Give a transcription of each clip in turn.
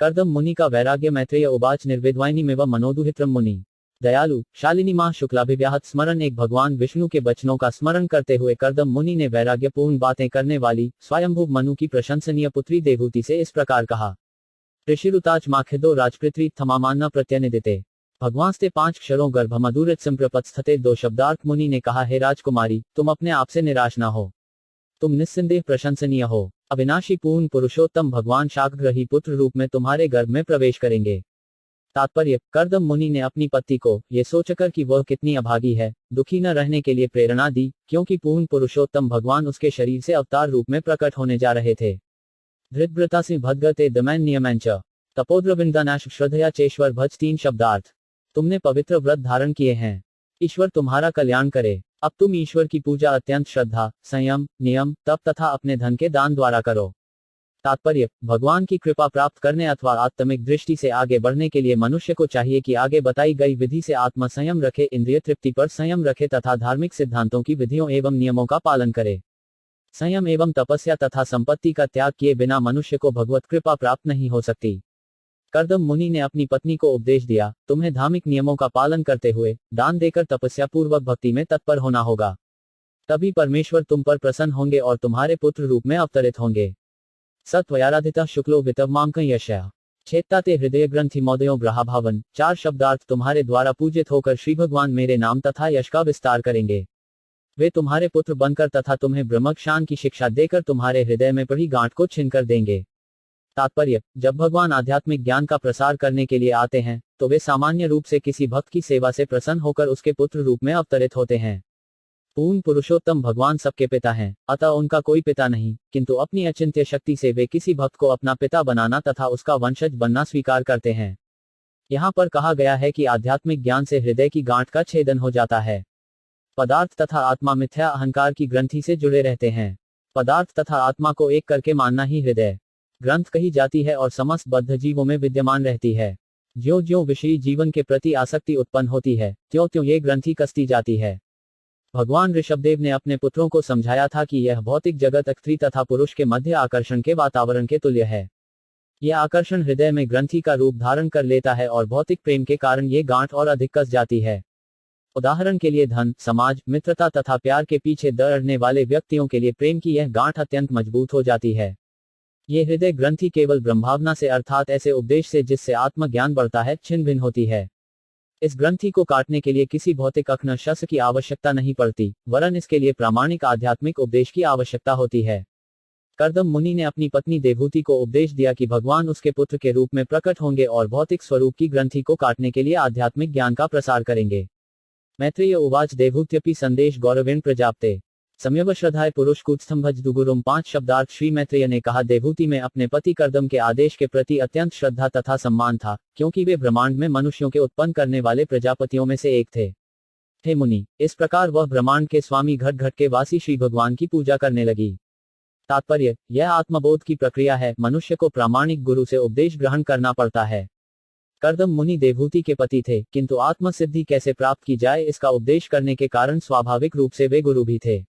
कर्दम मुनि का वैराग्य। मैत्रेय उवाच निर्वेद्वायिनीमेव मनोदुहित्रम मुनि दयालु शालिनी माह शुक्लाभिव्याहत स्मरण। एक भगवान विष्णु के वचनों का स्मरण करते हुए कर्दम मुनि ने वैराग्यपूर्ण बातें करने वाली स्वयंभू मनु की प्रशंसनीय पुत्री देवहूति से इस प्रकार कहा। ऋषिरुताच माखिदो राजपृथ्वी थमामान्ना प्रत्यनिदिते भगवास्ते 5 क्षरों गर्भमधुरित संप्रपत्स्थते। 2 शब्दार्थ। मुनि ने कहा, हे राजकुमारी, तुम अपने आप से निराश न हो, तुम निस्संदेह प्रशंसनीय हो। अविनाशी पूर्ण पुरुषोत्तम भगवान शाकग्रही पुत्र रूप में तुम्हारे गर्भ में प्रवेश करेंगे। तात्पर्य, कर्दम मुनि ने अपनी पत्नी को ये सोचकर कि वह कितनी अभागी है, दुखी न रहने के लिए प्रेरणा दी, क्योंकि पूर्ण पुरुषोत्तम भगवान उसके शरीर से अवतार रूप में प्रकट होने जा रहे थे। धृतव्रतासि भद्गते दमैन नियमंच तपोद्रविंदनाश श्रद्धया चेश्वर भज। 3 शब्दार्थ। तुमने पवित्र व्रत धारण किए हैं, ईश्वर तुम्हारा कल्याण करे। अब तुम ईश्वर की पूजा अत्यंत श्रद्धा, संयम, नियम, तप तथा अपने धन के दान द्वारा करो। तात्पर्य, भगवान की कृपा प्राप्त करने अथवा आत्मिक दृष्टि से आगे बढ़ने के लिए मनुष्य को चाहिए कि आगे बताई गई विधि से आत्म संयम रखे, इंद्रिय तृप्ति पर संयम रखे तथा धार्मिक सिद्धांतों की विधियों एवं नियमों का पालन करे। संयम एवं तपस्या तथा संपत्ति का त्याग किए बिना मनुष्य को भगवत कृपा प्राप्त नहीं हो सकती। कर्दम मुनि ने अपनी पत्नी को उपदेश दिया, तुम्हें धार्मिक नियमों का पालन करते हुए दान देकर तपस्या पूर्वक भक्ति में तत्पर होना होगा, तभी परमेश्वर तुम पर प्रसन्न होंगे और तुम्हारे पुत्र रूप में अवतरित होंगे। सत्वयाराधिता शुक्लो वितवमांक यशया छेत्ताते हृदय ग्रंथि मौदयों ग्रहाभावन। 4 शब्दार्थ। तुम्हारे द्वारा पूजित होकर श्री भगवान मेरे नाम तथा यश का विस्तार करेंगे। वे तुम्हारे पुत्र बनकर तथा तुम्हें ब्रह्मज्ञान की शिक्षा देकर तुम्हारे हृदय में पड़ी गांठ को छीनकर देंगे। तात्पर्य, जब भगवान आध्यात्मिक ज्ञान का प्रसार करने के लिए आते हैं तो वे सामान्य रूप से किसी भक्त की सेवा से प्रसन्न होकर उसके पुत्र रूप में अवतरित होते हैं। पूर्ण पुरुषोत्तम भगवान सबके पिता हैं, अतः उनका कोई पिता नहीं, किंतु अपनी अचिंत्य शक्ति से वे किसी भक्त को अपना पिता बनाना तथा उसका वंशज बनना स्वीकार करते हैं। यहाँ पर कहा गया है कि आध्यात्मिक ज्ञान से हृदय की गांठ का छेदन हो जाता है। पदार्थ तथा आत्मा मिथ्या अहंकार की ग्रंथि से जुड़े रहते हैं। पदार्थ तथा आत्मा को एक करके मानना ही हृदय ग्रंथ कही जाती है और समस्त बद्ध जीवों में विद्यमान रहती है। ज्यों ज्यों विषयी जीवन के प्रति आसक्ति उत्पन्न होती है, त्यों त्यों ये ग्रंथि कसती जाती है। भगवान ऋषभदेव ने अपने पुत्रों को समझाया था कि यह भौतिक जगत स्त्री तथा पुरुष के मध्य आकर्षण के वातावरण के तुल्य है। यह आकर्षण हृदय में ग्रंथि का रूप धारण कर लेता है और भौतिक प्रेम के कारण ये गांठ और अधिक कस जाती है। उदाहरण के लिए धन, समाज, मित्रता तथा प्यार के पीछे दौड़ने वाले व्यक्तियों के लिए प्रेम की यह गांठ अत्यंत मजबूत हो जाती है। ये हृदय ग्रंथि केवल ब्रह्मभावना से अर्थात ऐसे उपदेश से जिससे आत्मज्ञान बढ़ता है छिन्न भिन्न होती है। इस ग्रंथि को काटने के लिए किसी भौतिक अखन शस्त्र की आवश्यकता नहीं पड़ती, वरन इसके लिए प्रामाणिक आध्यात्मिक उपदेश की आवश्यकता होती है। कर्दम मुनि ने अपनी पत्नी देवहूति को उपदेश दिया कि भगवान उसके पुत्र के रूप में प्रकट होंगे और भौतिक स्वरूप की ग्रंथि को काटने के लिए आध्यात्मिक ज्ञान का प्रसार करेंगे। मैत्रेय उवाच देवहूत्यपि संदेश गौरवेण प्रजाप्ते सम्यव श्रद्धाय पुरुष कुत्स्थंभज दुगुरुम। 5 शब्दार्थ। श्री मैत्रेय ने कहा, देवहूति में अपने पति कर्दम के आदेश के प्रति अत्यंत श्रद्धा तथा सम्मान था, क्योंकि वे ब्रह्मांड में मनुष्यों के उत्पन्न करने वाले प्रजापतियों में से एक थे। हे मुनि, इस प्रकार वह ब्रह्मांड के स्वामी घट घट के वासी श्री भगवान की पूजा करने लगी। तात्पर्य, यह आत्मबोध की प्रक्रिया है, मनुष्य को प्रामाणिक गुरु से उपदेश ग्रहण करना पड़ता है। कर्दम मुनि देवहूति के पति थे, किंतु आत्मसिद्धि कैसे प्राप्त की जाए इसका उपदेश करने के कारण स्वाभाविक रूप से वे गुरु भी थे।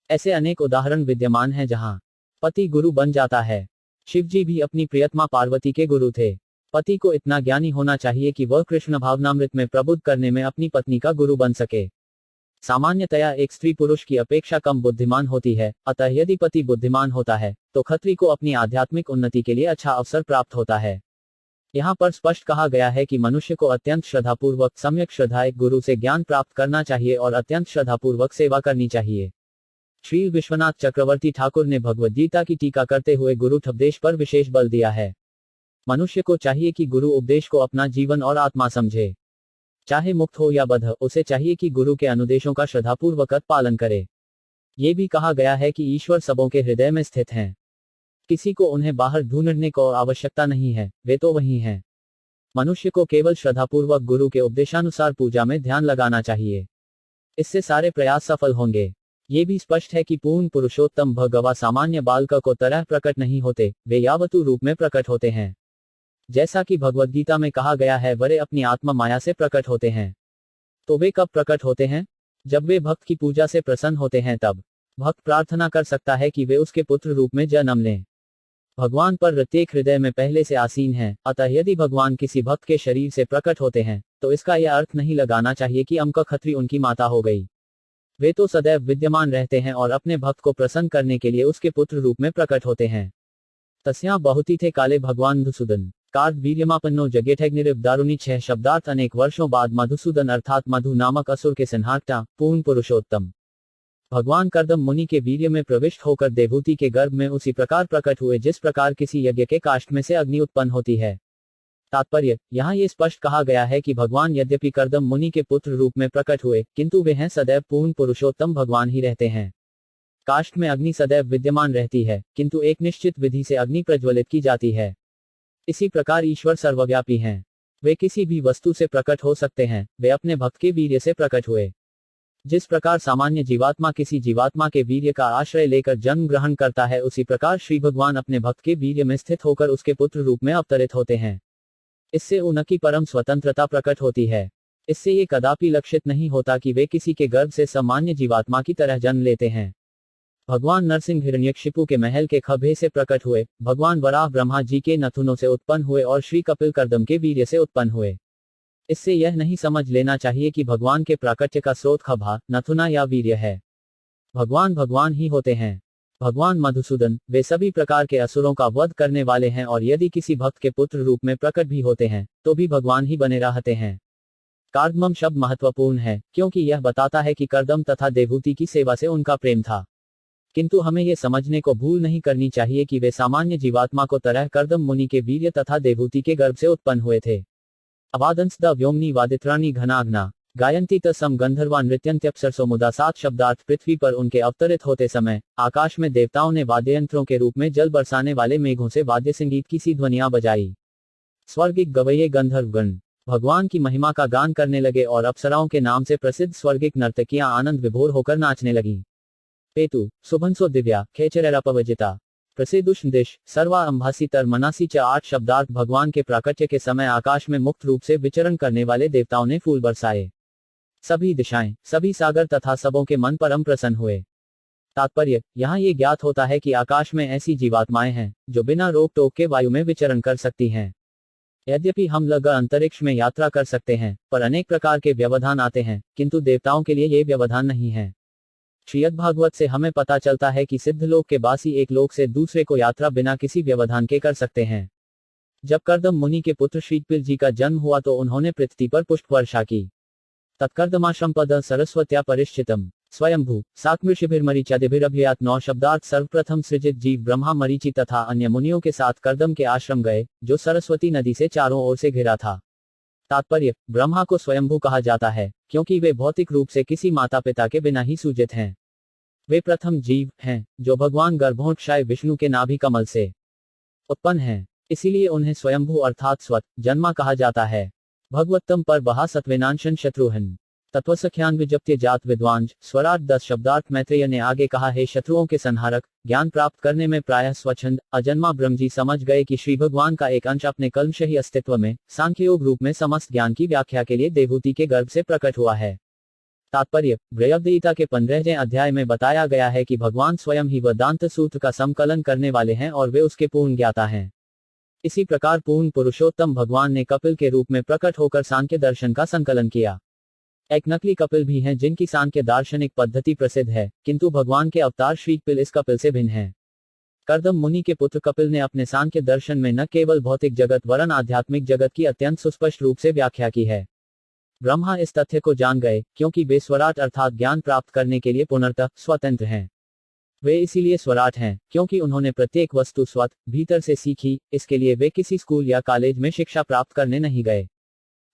ऐसे अनेक उदाहरण विद्यमान हैं जहां पति गुरु बन जाता है। शिवजी भी अपनी प्रियतमा पार्वती के गुरु थे। पति को इतना ज्ञानी होना चाहिए कि वह कृष्ण भावनामृत में प्रबुद्ध करने में अपनी पत्नी का गुरु बन सके। सामान्यतया एक स्त्री पुरुष की अपेक्षा कम बुद्धिमान होती है, अतः यदि पति बुद्धिमान होता है तो खत्री को अपनी आध्यात्मिक उन्नति के लिए अच्छा अवसर प्राप्त होता है। यहाँ पर स्पष्ट कहा गया है कि मनुष्य को अत्यंत श्रद्धापूर्वक सम्यक श्रद्धाए गुरु से ज्ञान प्राप्त करना चाहिए और अत्यंत श्रद्धापूर्वक सेवा करनी चाहिए। श्री विश्वनाथ चक्रवर्ती ठाकुर ने भगवद गीता की टीका करते हुए गुरु उपदेश पर विशेष बल दिया है। मनुष्य को चाहिए कि गुरु उपदेश को अपना जीवन और आत्मा समझे। चाहे मुक्त हो या बद्ध, उसे चाहिए कि गुरु के अनुदेशों का श्रद्धापूर्वक पालन करे। ये भी कहा गया है कि ईश्वर सबों के हृदय में स्थित हैं। किसी को उन्हें बाहर ढूंढने को आवश्यकता नहीं है, वे तो वही हैं। मनुष्य को केवल श्रद्धापूर्वक गुरु के उपदेशानुसार पूजा में ध्यान लगाना चाहिए। इससे सारे प्रयास सफल होंगे। ये भी स्पष्ट है कि पूर्ण पुरुषोत्तम भगवा सामान्य बालक को तरह प्रकट नहीं होते, वे यावतु रूप में प्रकट होते हैं। जैसा कि भगवद गीता में कहा गया है, वरे अपनी आत्मा माया से प्रकट होते हैं। तो वे कब प्रकट होते हैं? जब वे भक्त की पूजा से प्रसन्न होते हैं तब। भक्त प्रार्थना कर सकता है कि वे उसके पुत्र रूप में जन्म लें। भगवान पर प्रत्येक हृदय में पहले से आसीन है, अतः यदि भगवान किसी भक्त के शरीर से प्रकट होते हैं, तो इसका यह अर्थ नहीं लगाना चाहिए कि अम्क खत्री उनकी माता हो गई। वे तो सदैव विद्यमान रहते हैं और अपने भक्त को प्रसन्न करने के लिए उसके पुत्र रूप में प्रकट होते हैं। तस्या बहुती थे काले भगवान मधुसूदन कार्द वीर्यमापन्नो जगेठग्निरिव दारुणी 6 शब्दार्थ अनेक वर्षों बाद मधुसूदन अर्थात मधु नामक असुर के संहारता पूर्ण पुरुषोत्तम भगवान कर्दम मुनि के वीर्य में प्रविष्ट होकर देवहूति के गर्भ में उसी प्रकार प्रकट हुए जिस प्रकार किसी यज्ञ के काष्ठ में से अग्नि उत्पन्न होती है। तात्पर्य, यहाँ ये स्पष्ट कहा गया है कि भगवान यद्यपि कर्दम मुनि के पुत्र रूप में प्रकट हुए, किंतु वे हैं सदैव पूर्ण पुरुषोत्तम भगवान ही रहते हैं। काष्ठ में अग्नि सदैव विद्यमान रहती है, किंतु एक निश्चित विधि से अग्नि प्रज्वलित की जाती है। इसी प्रकार ईश्वर सर्वव्यापी हैं। वे किसी भी वस्तु से प्रकट हो सकते हैं। वे अपने भक्त के वीर्य से प्रकट हुए। जिस प्रकार सामान्य जीवात्मा किसी जीवात्मा के वीर्य का आश्रय लेकर जन्म ग्रहण करता है, उसी प्रकार श्री भगवान अपने भक्त के वीर्य में स्थित होकर उसके पुत्र रूप में अवतरित होते हैं। इससे उनकी परम स्वतंत्रता प्रकट होती है। इससे ये कदापि लक्षित नहीं होता कि वे किसी के गर्भ से सामान्य जीवात्मा की तरह जन्म लेते हैं। भगवान नरसिंह हिरण्यकशिपु के महल के खभे से प्रकट हुए, भगवान वराह ब्रह्मा जी के नथुनों से उत्पन्न हुए और श्री कपिल कर्दम के वीर्य से उत्पन्न हुए। इससे यह नहीं समझ लेना चाहिए कि भगवान के प्राकट्य का स्रोत खभा, नथुना या वीर्य है। भगवान भगवान ही होते हैं। भगवान मधुसूदन वे सभी प्रकार के असुरों का वध करने वाले हैं और यदि किसी भक्त के पुत्र रूप में प्रकट भी होते हैं, तो भी भगवान ही बने रहते हैं। कार्दमम शब्द महत्वपूर्ण है, क्योंकि यह बताता है कि कर्दम तथा देवहूति की सेवा से उनका प्रेम था। किंतु हमें यह समझने को भूल नहीं करनी चाहिए कि वे सामान्य जीवात्मा को तरह कर्दम मुनि के वीर्य तथा देवहूति के गर्भ से उत्पन्न हुए थे। अवादंस द व्योमनी वादित्राणी घनाग्ना गायंती तसम गंधर्वा नृत्यंत्यप्सरसो मुदा 7 शब्दार्थ पृथ्वी पर उनके अवतरित होते समय आकाश में देवताओं ने वाद्ययंत्रों के रूप में जल बरसाने वाले मेघों से वाद्य संगीत की सी ध्वनियां बजाई। स्वर्गिक गवैये गंधर्वगण भगवान की महिमा का गान करने लगे और अप्सराओं के नाम से प्रसिद्ध स्वर्गिक नर्तकियां आनंद विभोर होकर नाचने लगीं। पेतु सुभंसो दिव्या खेचरेरापवजिता प्रसिदुष्ण दिश सर्वा अंभासी तर मनासी च 8 शब्दार्थ भगवान के प्राकट्य के समय आकाश में मुक्त रूप से विचरण करने वाले देवताओं ने फूल बरसाए। सभी दिशाएं, सभी सागर तथा सबों के मन परम प्रसन्न हुए। तात्पर्य, यहाँ ये ज्ञात होता है कि आकाश में ऐसी जीवात्माएं हैं जो बिना रोक टोक के वायु में विचरण कर सकती हैं। यद्यपि हम लग अंतरिक्ष में यात्रा कर सकते हैं, पर अनेक प्रकार के व्यवधान आते हैं, किंतु देवताओं के लिए ये व्यवधान नहीं है। श्रीमद्भागवत से हमें पता चलता है कि सिद्धलोक के बासी एक लोक से दूसरे को यात्रा बिना किसी व्यवधान के कर सकते हैं। जब कर्दम मुनि के पुत्र श्रीकपिल जी का जन्म हुआ तो उन्होंने पृथ्वी पर पुष्प वर्षा की। तत्कर्दमाश्रम पद सरस्वत्या परिष्ठितम स्वयंभू साक्मृषिभिर्मरीचादिभिरभ्ययात 9 शब्दार्थ सर्वप्रथम सृजित जीव ब्रह्मा मरीचि तथा अन्य मुनियों के साथ कर्दम के आश्रम गए, जो सरस्वती नदी से चारों ओर से घिरा था। तात्पर्य, ब्रह्मा को स्वयंभू कहा जाता है, क्योंकि वे भौतिक रूप से किसी माता पिता के बिना ही सूजित हैं। वे प्रथम जीव हैं, जो भगवान गर्भोत्क्षय विष्णु के नाभि कमल से उत्पन्न हैं। इसीलिए उन्हें स्वयंभू अर्थात स्वत जन्मा कहा जाता है। भगवत्तम पर बहा सत्वेनांशन शत्रुहन तत्वसख्यान विजप्त्य जात विद्वांज स्वराट 10 शब्दार्थ मैत्रेय ने आगे कहा, हे शत्रुओं के संहारक, ज्ञान प्राप्त करने में प्रायः स्वच्छंद अजन्मा ब्रह्मजी समझ गए कि श्री भगवान का एक अंश अपने कल्मषही अस्तित्व में सांख्ययोग रूप में समस्त ज्ञान की व्याख्या के लिए देवहूति के गर्भ से प्रकट हुआ है। तात्पर्य, बृहद्गीता के 15वें अध्याय में बताया गया है कि भगवान स्वयं ही वेदांत सूत्र का संकलन करने वाले हैं और वे उसके पूर्ण ज्ञाता हैं। इसी प्रकार पूर्ण पुरुषोत्तम भगवान ने कपिल के रूप में प्रकट होकर सांख्य दर्शन का संकलन किया। एक नकली कपिल भी हैं जिनकी सांख्य दार्शनिक पद्धति प्रसिद्ध है, किंतु भगवान के अवतार श्री कपिल इस कपिल से भिन्न हैं। कर्दम मुनि के पुत्र कपिल ने अपने सांख्य दर्शन में न केवल भौतिक जगत वरन आध्यात्मिक जगत की अत्यंत सुस्पष्ट रूप से व्याख्या की है। ब्रह्मा इस तथ्य को जान गए, क्योंकि वे स्वराट अर्थात ज्ञान प्राप्त करने के लिए पूर्णतः स्वतंत्र हैं। वे इसीलिए स्वराट हैं, क्योंकि उन्होंने प्रत्येक वस्तु स्वत भीतर से सीखी। इसके लिए वे किसी स्कूल या कॉलेज में शिक्षा प्राप्त करने नहीं गए।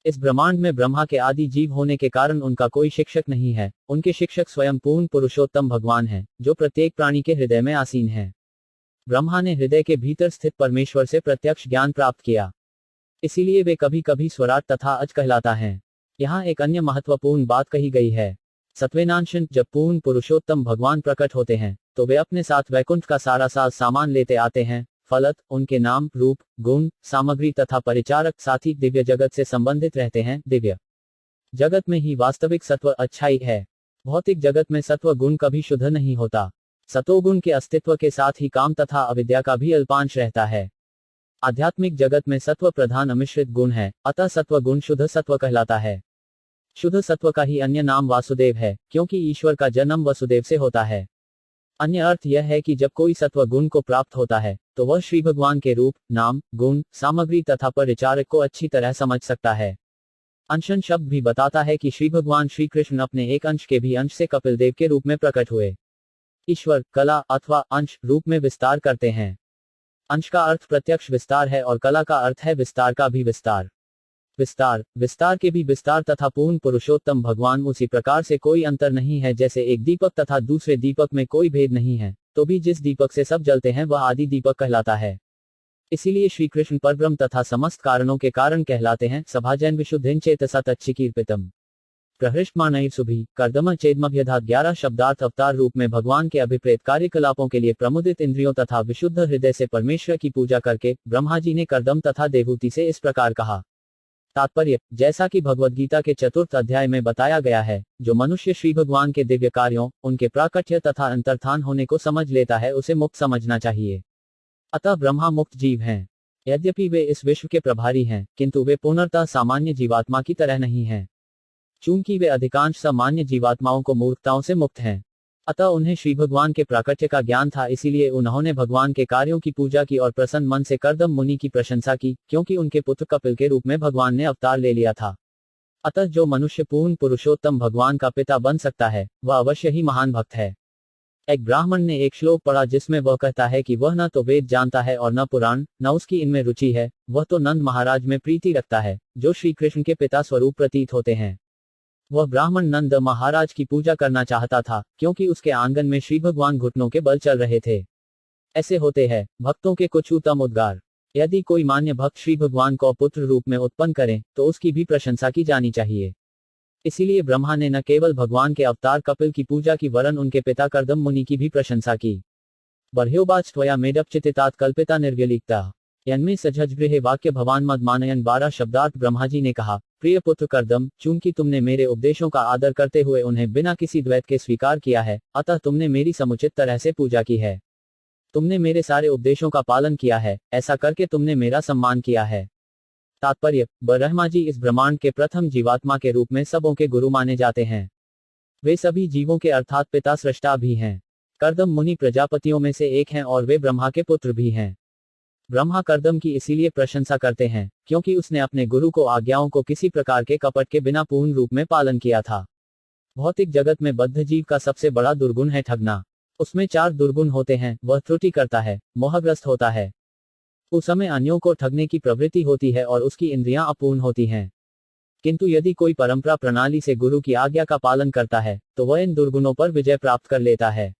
इस ब्रह्मांड में ब्रह्मा के आदि जीव होने के कारण उनका कोई शिक्षक नहीं है। उनके शिक्षक स्वयं पूर्ण पुरुषोत्तम भगवान हैं, जो प्रत्येक प्राणी के हृदय में आसीन है। ब्रह्मा ने हृदय के भीतर स्थित परमेश्वर से प्रत्यक्ष ज्ञान प्राप्त किया। इसीलिए वे कभी कभी स्वराट तथा अज कहलाता है। यहाँ एक अन्य महत्वपूर्ण बात कही गई है। सत्वेनांशन जब पूर्ण पुरुषोत्तम भगवान प्रकट होते हैं, तो वे अपने साथ वैकुंठ का सारा सामान लेते आते हैं। फलत उनके नाम, रूप, गुण, सामग्री तथा परिचारक साथी दिव्य जगत से संबंधित रहते हैं। दिव्य जगत में ही वास्तविक सत्व अच्छाई है। भौतिक जगत में सत्व गुण कभी शुद्ध नहीं होता। सतोगुण के अस्तित्व के साथ ही काम तथा अविद्या का भी अल्पांश रहता है। आध्यात्मिक जगत में सत्व प्रधान अमिश्रित गुण है, अतः सत्व गुण शुद्ध सत्व कहलाता है। शुद्ध सत्व का ही अन्य नाम वासुदेव है, क्योंकि ईश्वर का जन्म वसुदेव से होता है। अन्य अर्थ यह है कि जब कोई सत्व गुण को प्राप्त होता है तो वह श्री भगवान के रूप, नाम, गुण, सामग्री तथा परिचारक को अच्छी तरह समझ सकता है। अंशन शब्द भी बताता है कि श्री भगवान श्री कृष्ण अपने एक अंश के भी अंश से कपिल देव के रूप में प्रकट हुए। ईश्वर कला अथवा अंश रूप में विस्तार करते हैं। अंश का अर्थ प्रत्यक्ष विस्तार है और कला का अर्थ है विस्तार का भी विस्तार। विस्तार के भी विस्तार तथा पूर्ण पुरुषोत्तम भगवान उसी प्रकार से कोई अंतर नहीं है जैसे एक दीपक तथा दूसरे दीपक में कोई भेद नहीं है, तो भी जिस दीपक से सब जलते हैं वह आदि दीपक कहलाता है। इसीलिए श्री कृष्ण परब्रह्म तथा समस्त कारणों के कारण कहलाते हैं। सभाजन विशुद्धिं चेतसा तच्चिकीर्पितम् प्रहृष्टमानैः सुभी कर्दम चेदमभ्यधात 11 शब्दार्थ अवतार रूप में भगवान के अभिप्रेत कार्यकलापों के लिए प्रमुदित इंद्रियों तथा विशुद्ध हृदय से परमेश्वर की पूजा करके ब्रह्मा जी ने कर्दम तथा देवहूति से इस प्रकार कहा। तात्पर्य, जैसा कि भगवद्गीता के 4th अध्याय में बताया गया है, जो मनुष्य श्री भगवान के दिव्य कार्यों, उनके प्राकट्य तथा अंतर्धान होने को समझ लेता है उसे मुक्त समझना चाहिए। अतः ब्रह्मा मुक्त जीव हैं। यद्यपि वे इस विश्व के प्रभारी हैं, किंतु वे पूर्णतः सामान्य जीवात्मा की तरह नहीं हैं। चूंकि वे अधिकांश सामान्य जीवात्माओं को मूर्खताओं से मुक्त हैं, अतः उन्हें श्री भगवान के प्राकट्य का ज्ञान था, इसीलिए उन्होंने भगवान के कार्यों की पूजा की और प्रसन्न मन से कर्दम मुनि की प्रशंसा की, क्योंकि उनके पुत्र कपिल के रूप में भगवान ने अवतार ले लिया था। अतः जो मनुष्य पूर्ण पुरुषोत्तम भगवान का पिता बन सकता है, वह अवश्य ही महान भक्त है। एक ब्राह्मण ने एक श्लोक पढ़ा जिसमें वह कहता है कि वह न तो वेद जानता है और न पुराण, न उसकी इनमें रुचि है, वह तो नंद महाराज में प्रीति रखता है, जो श्री कृष्ण के पिता स्वरूप प्रतीत होते हैं। वह ब्राह्मण नंद महाराज की पूजा करना चाहता था, क्योंकि उसके आंगन में श्री भगवान घुटनों के बल चल रहे थे। ऐसे होते हैं भक्तों के कुछ उत्तम उद्गार। यदि कोई मान्य भक्त श्री भगवान को पुत्र रूप में उत्पन्न करे तो उसकी भी प्रशंसा की जानी चाहिए। इसीलिए ब्रह्मा ने न केवल भगवान के अवतार कपिल की पूजा की, वरन उनके पिता कर्दम मुनि की भी प्रशंसा की। बर्ह्योवाच त्वया मेदपचितितात् कल्पिता निर्व्यलीकता यन्मे सजहजगृहे वाक्य भवान मद मानयन 12 शब्दार्थ। ब्रह्मा जी ने कहा, प्रिय पुत्र कर्दम, चूंकि तुमने मेरे उपदेशों का आदर करते हुए उन्हें बिना किसी द्वैत के स्वीकार किया है, अतः तुमने मेरी समुचित तरह से पूजा की है। तुमने मेरे सारे उपदेशों का पालन किया है, ऐसा करके तुमने मेरा सम्मान किया है। तात्पर्य, ब्रह्मा जी इस ब्रह्मांड के प्रथम जीवात्मा के रूप में सबों के गुरु माने जाते हैं। वे सभी जीवों के अर्थात पिता सृष्टा भी हैं। कर्दम मुनि प्रजापतियों में से एक हैं और वे ब्रह्मा के पुत्र भी हैं। ब्रह्मा कर्दम की इसीलिए प्रशंसा करते हैं, क्योंकि उसने अपने गुरु को आज्ञाओं को किसी प्रकार के कपट के बिना पूर्ण रूप में पालन किया था। भौतिक जगत में बद्ध जीव का सबसे बड़ा दुर्गुण है ठगना। उसमें 4 दुर्गुण होते हैं। वह त्रुटि करता है, मोहग्रस्त होता है, उस समय अन्यों को ठगने की प्रवृत्ति होती है और उसकी इंद्रियां अपूर्ण होती हैं। किंतु यदि कोई परंपरा प्रणाली से गुरु की आज्ञा का पालन करता है तो वह इन दुर्गुणों पर विजय प्राप्त कर लेता है।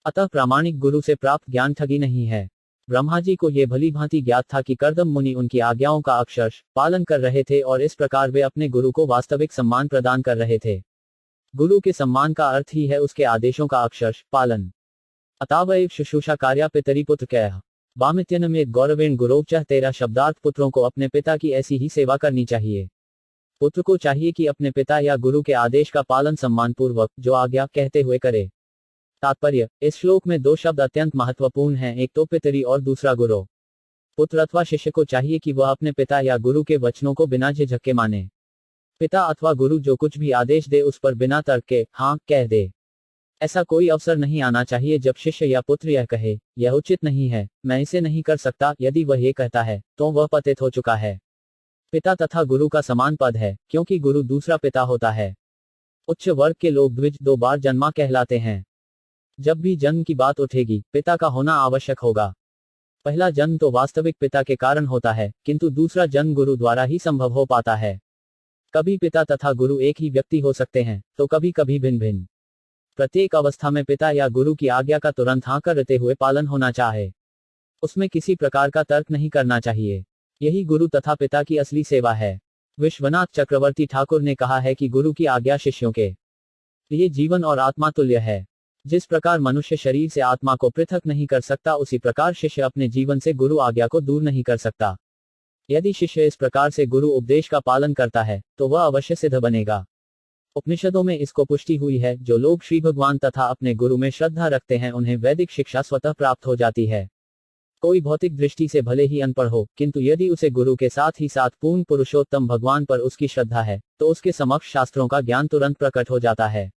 अतः प्रामाणिक गुरु से प्राप्त ज्ञान ठगी नहीं है। ब्रह्मा जी को यह भली भांति ज्ञात था कि कर्दम मुनि उनकी आज्ञाओं का अक्षरशः पालन कर रहे थे और इस प्रकार वे अपने गुरु को वास्तविक सम्मान प्रदान कर रहे थे। गुरु के सम्मान का अर्थ ही है उसके आदेशों का अक्षरशः पालन। अतावैव शुश्रूषा कार्या पितरी पुत्र कह वामित्यनमेत गौरवेण गुरोपचः 13 शब्दार्थ। पुत्रों को अपने पिता की ऐसी ही सेवा करनी चाहिए। पुत्र को चाहिए कि अपने पिता या गुरु के आदेश का पालन सम्मानपूर्वक जो आज्ञा कहते हुए करे। तात्पर्य, इस श्लोक में 2 शब्द अत्यंत महत्वपूर्ण हैं, एक तो पितरी और दूसरा गुरु। पुत्र अथवा शिष्य को चाहिए कि वह अपने पिता या गुरु के वचनों को बिना झिझक के माने। पिता अथवा गुरु जो कुछ भी आदेश दे उस पर बिना तर्क के हाँ कह दे। ऐसा कोई अवसर नहीं आना चाहिए जब शिष्य या पुत्र यह कहे, यह उचित नहीं है, मैं इसे नहीं कर सकता। यदि वह ये कहता है तो वह पतित हो चुका है। पिता तथा गुरु का समान पद है, क्योंकि गुरु दूसरा पिता होता है। उच्च वर्ग के लोग द्विज 2 बार जन्मा कहलाते हैं। जब भी जन्म की बात उठेगी पिता का होना आवश्यक होगा। पहला जन्म तो वास्तविक पिता के कारण होता है, किंतु दूसरा जन्म गुरु द्वारा ही संभव हो पाता है। कभी पिता तथा गुरु एक ही व्यक्ति हो सकते हैं, तो कभी कभी भिन्न भिन्न। प्रत्येक अवस्था में पिता या गुरु की आज्ञा का तुरंत हाँ करते हुए पालन होना चाहिए। उसमें किसी प्रकार का तर्क नहीं करना चाहिए। यही गुरु तथा पिता की असली सेवा है। विश्वनाथ चक्रवर्ती ठाकुर ने कहा है कि गुरु की आज्ञा शिष्यों के लिए जीवन और आत्मा तुल्य है। जिस प्रकार मनुष्य शरीर से आत्मा को पृथक नहीं कर सकता, उसी प्रकार शिष्य अपने जीवन से गुरु आज्ञा को दूर नहीं कर सकता। यदि शिष्य इस प्रकार से गुरु उपदेश का पालन करता है तो वह अवश्य सिद्ध बनेगा। उपनिषदों में इसको पुष्टि हुई है, जो लोग श्री भगवान तथा अपने गुरु में श्रद्धा रखते हैं उन्हें वैदिक शिक्षा स्वतः प्राप्त हो जाती है। कोई भौतिक दृष्टि से भले ही अनपढ़ हो, किंतु यदि उसे गुरु के साथ ही साथ पूर्ण पुरुषोत्तम भगवान पर उसकी श्रद्धा है, तो उसके समक्ष शास्त्रों का ज्ञान तुरंत प्रकट हो जाता है।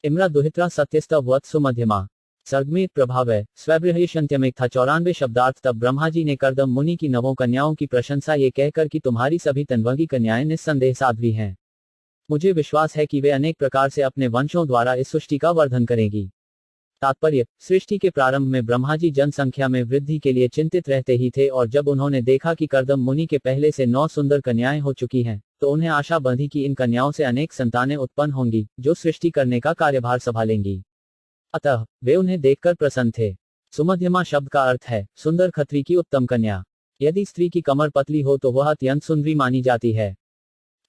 इमरा दुहित्रा सत्यस्तव वत्सु मध्यमा सर्गमेत प्रभाव है स्वबृहयशंत्यमेक था 94 शब्दार्थ। तब ब्रह्मा जी ने कर्दम मुनि की 9 कन्याओं की प्रशंसा ये कहकर कि तुम्हारी सभी तन्वगी कन्याएं निस्संदेह साध्वी हैं। मुझे विश्वास है कि वे अनेक प्रकार से अपने वंशों द्वारा इस सृष्टि का वर्धन करेंगी। तात्पर्य, सृष्टि के प्रारंभ में ब्रह्मा जी जनसंख्या में वृद्धि के लिए चिंतित रहते ही थे, और जब उन्होंने देखा कि कर्दम मुनि के पहले से 9 सुंदर कन्याएं हो चुकी हैं, तो उन्हें आशा बंधी कि इन कन्याओं से अनेक संतानें उत्पन्न होंगी, जो सृष्टि करने का कार्यभार संभालेंगी। अतः वे उन्हें देखकर प्रसन्न थे। सुमध्यमा शब्द का अर्थ है सुंदर खत्री की उत्तम कन्या। यदि स्त्री की कमर पतली हो तो वह अत्यंत सुंदरी मानी जाती है।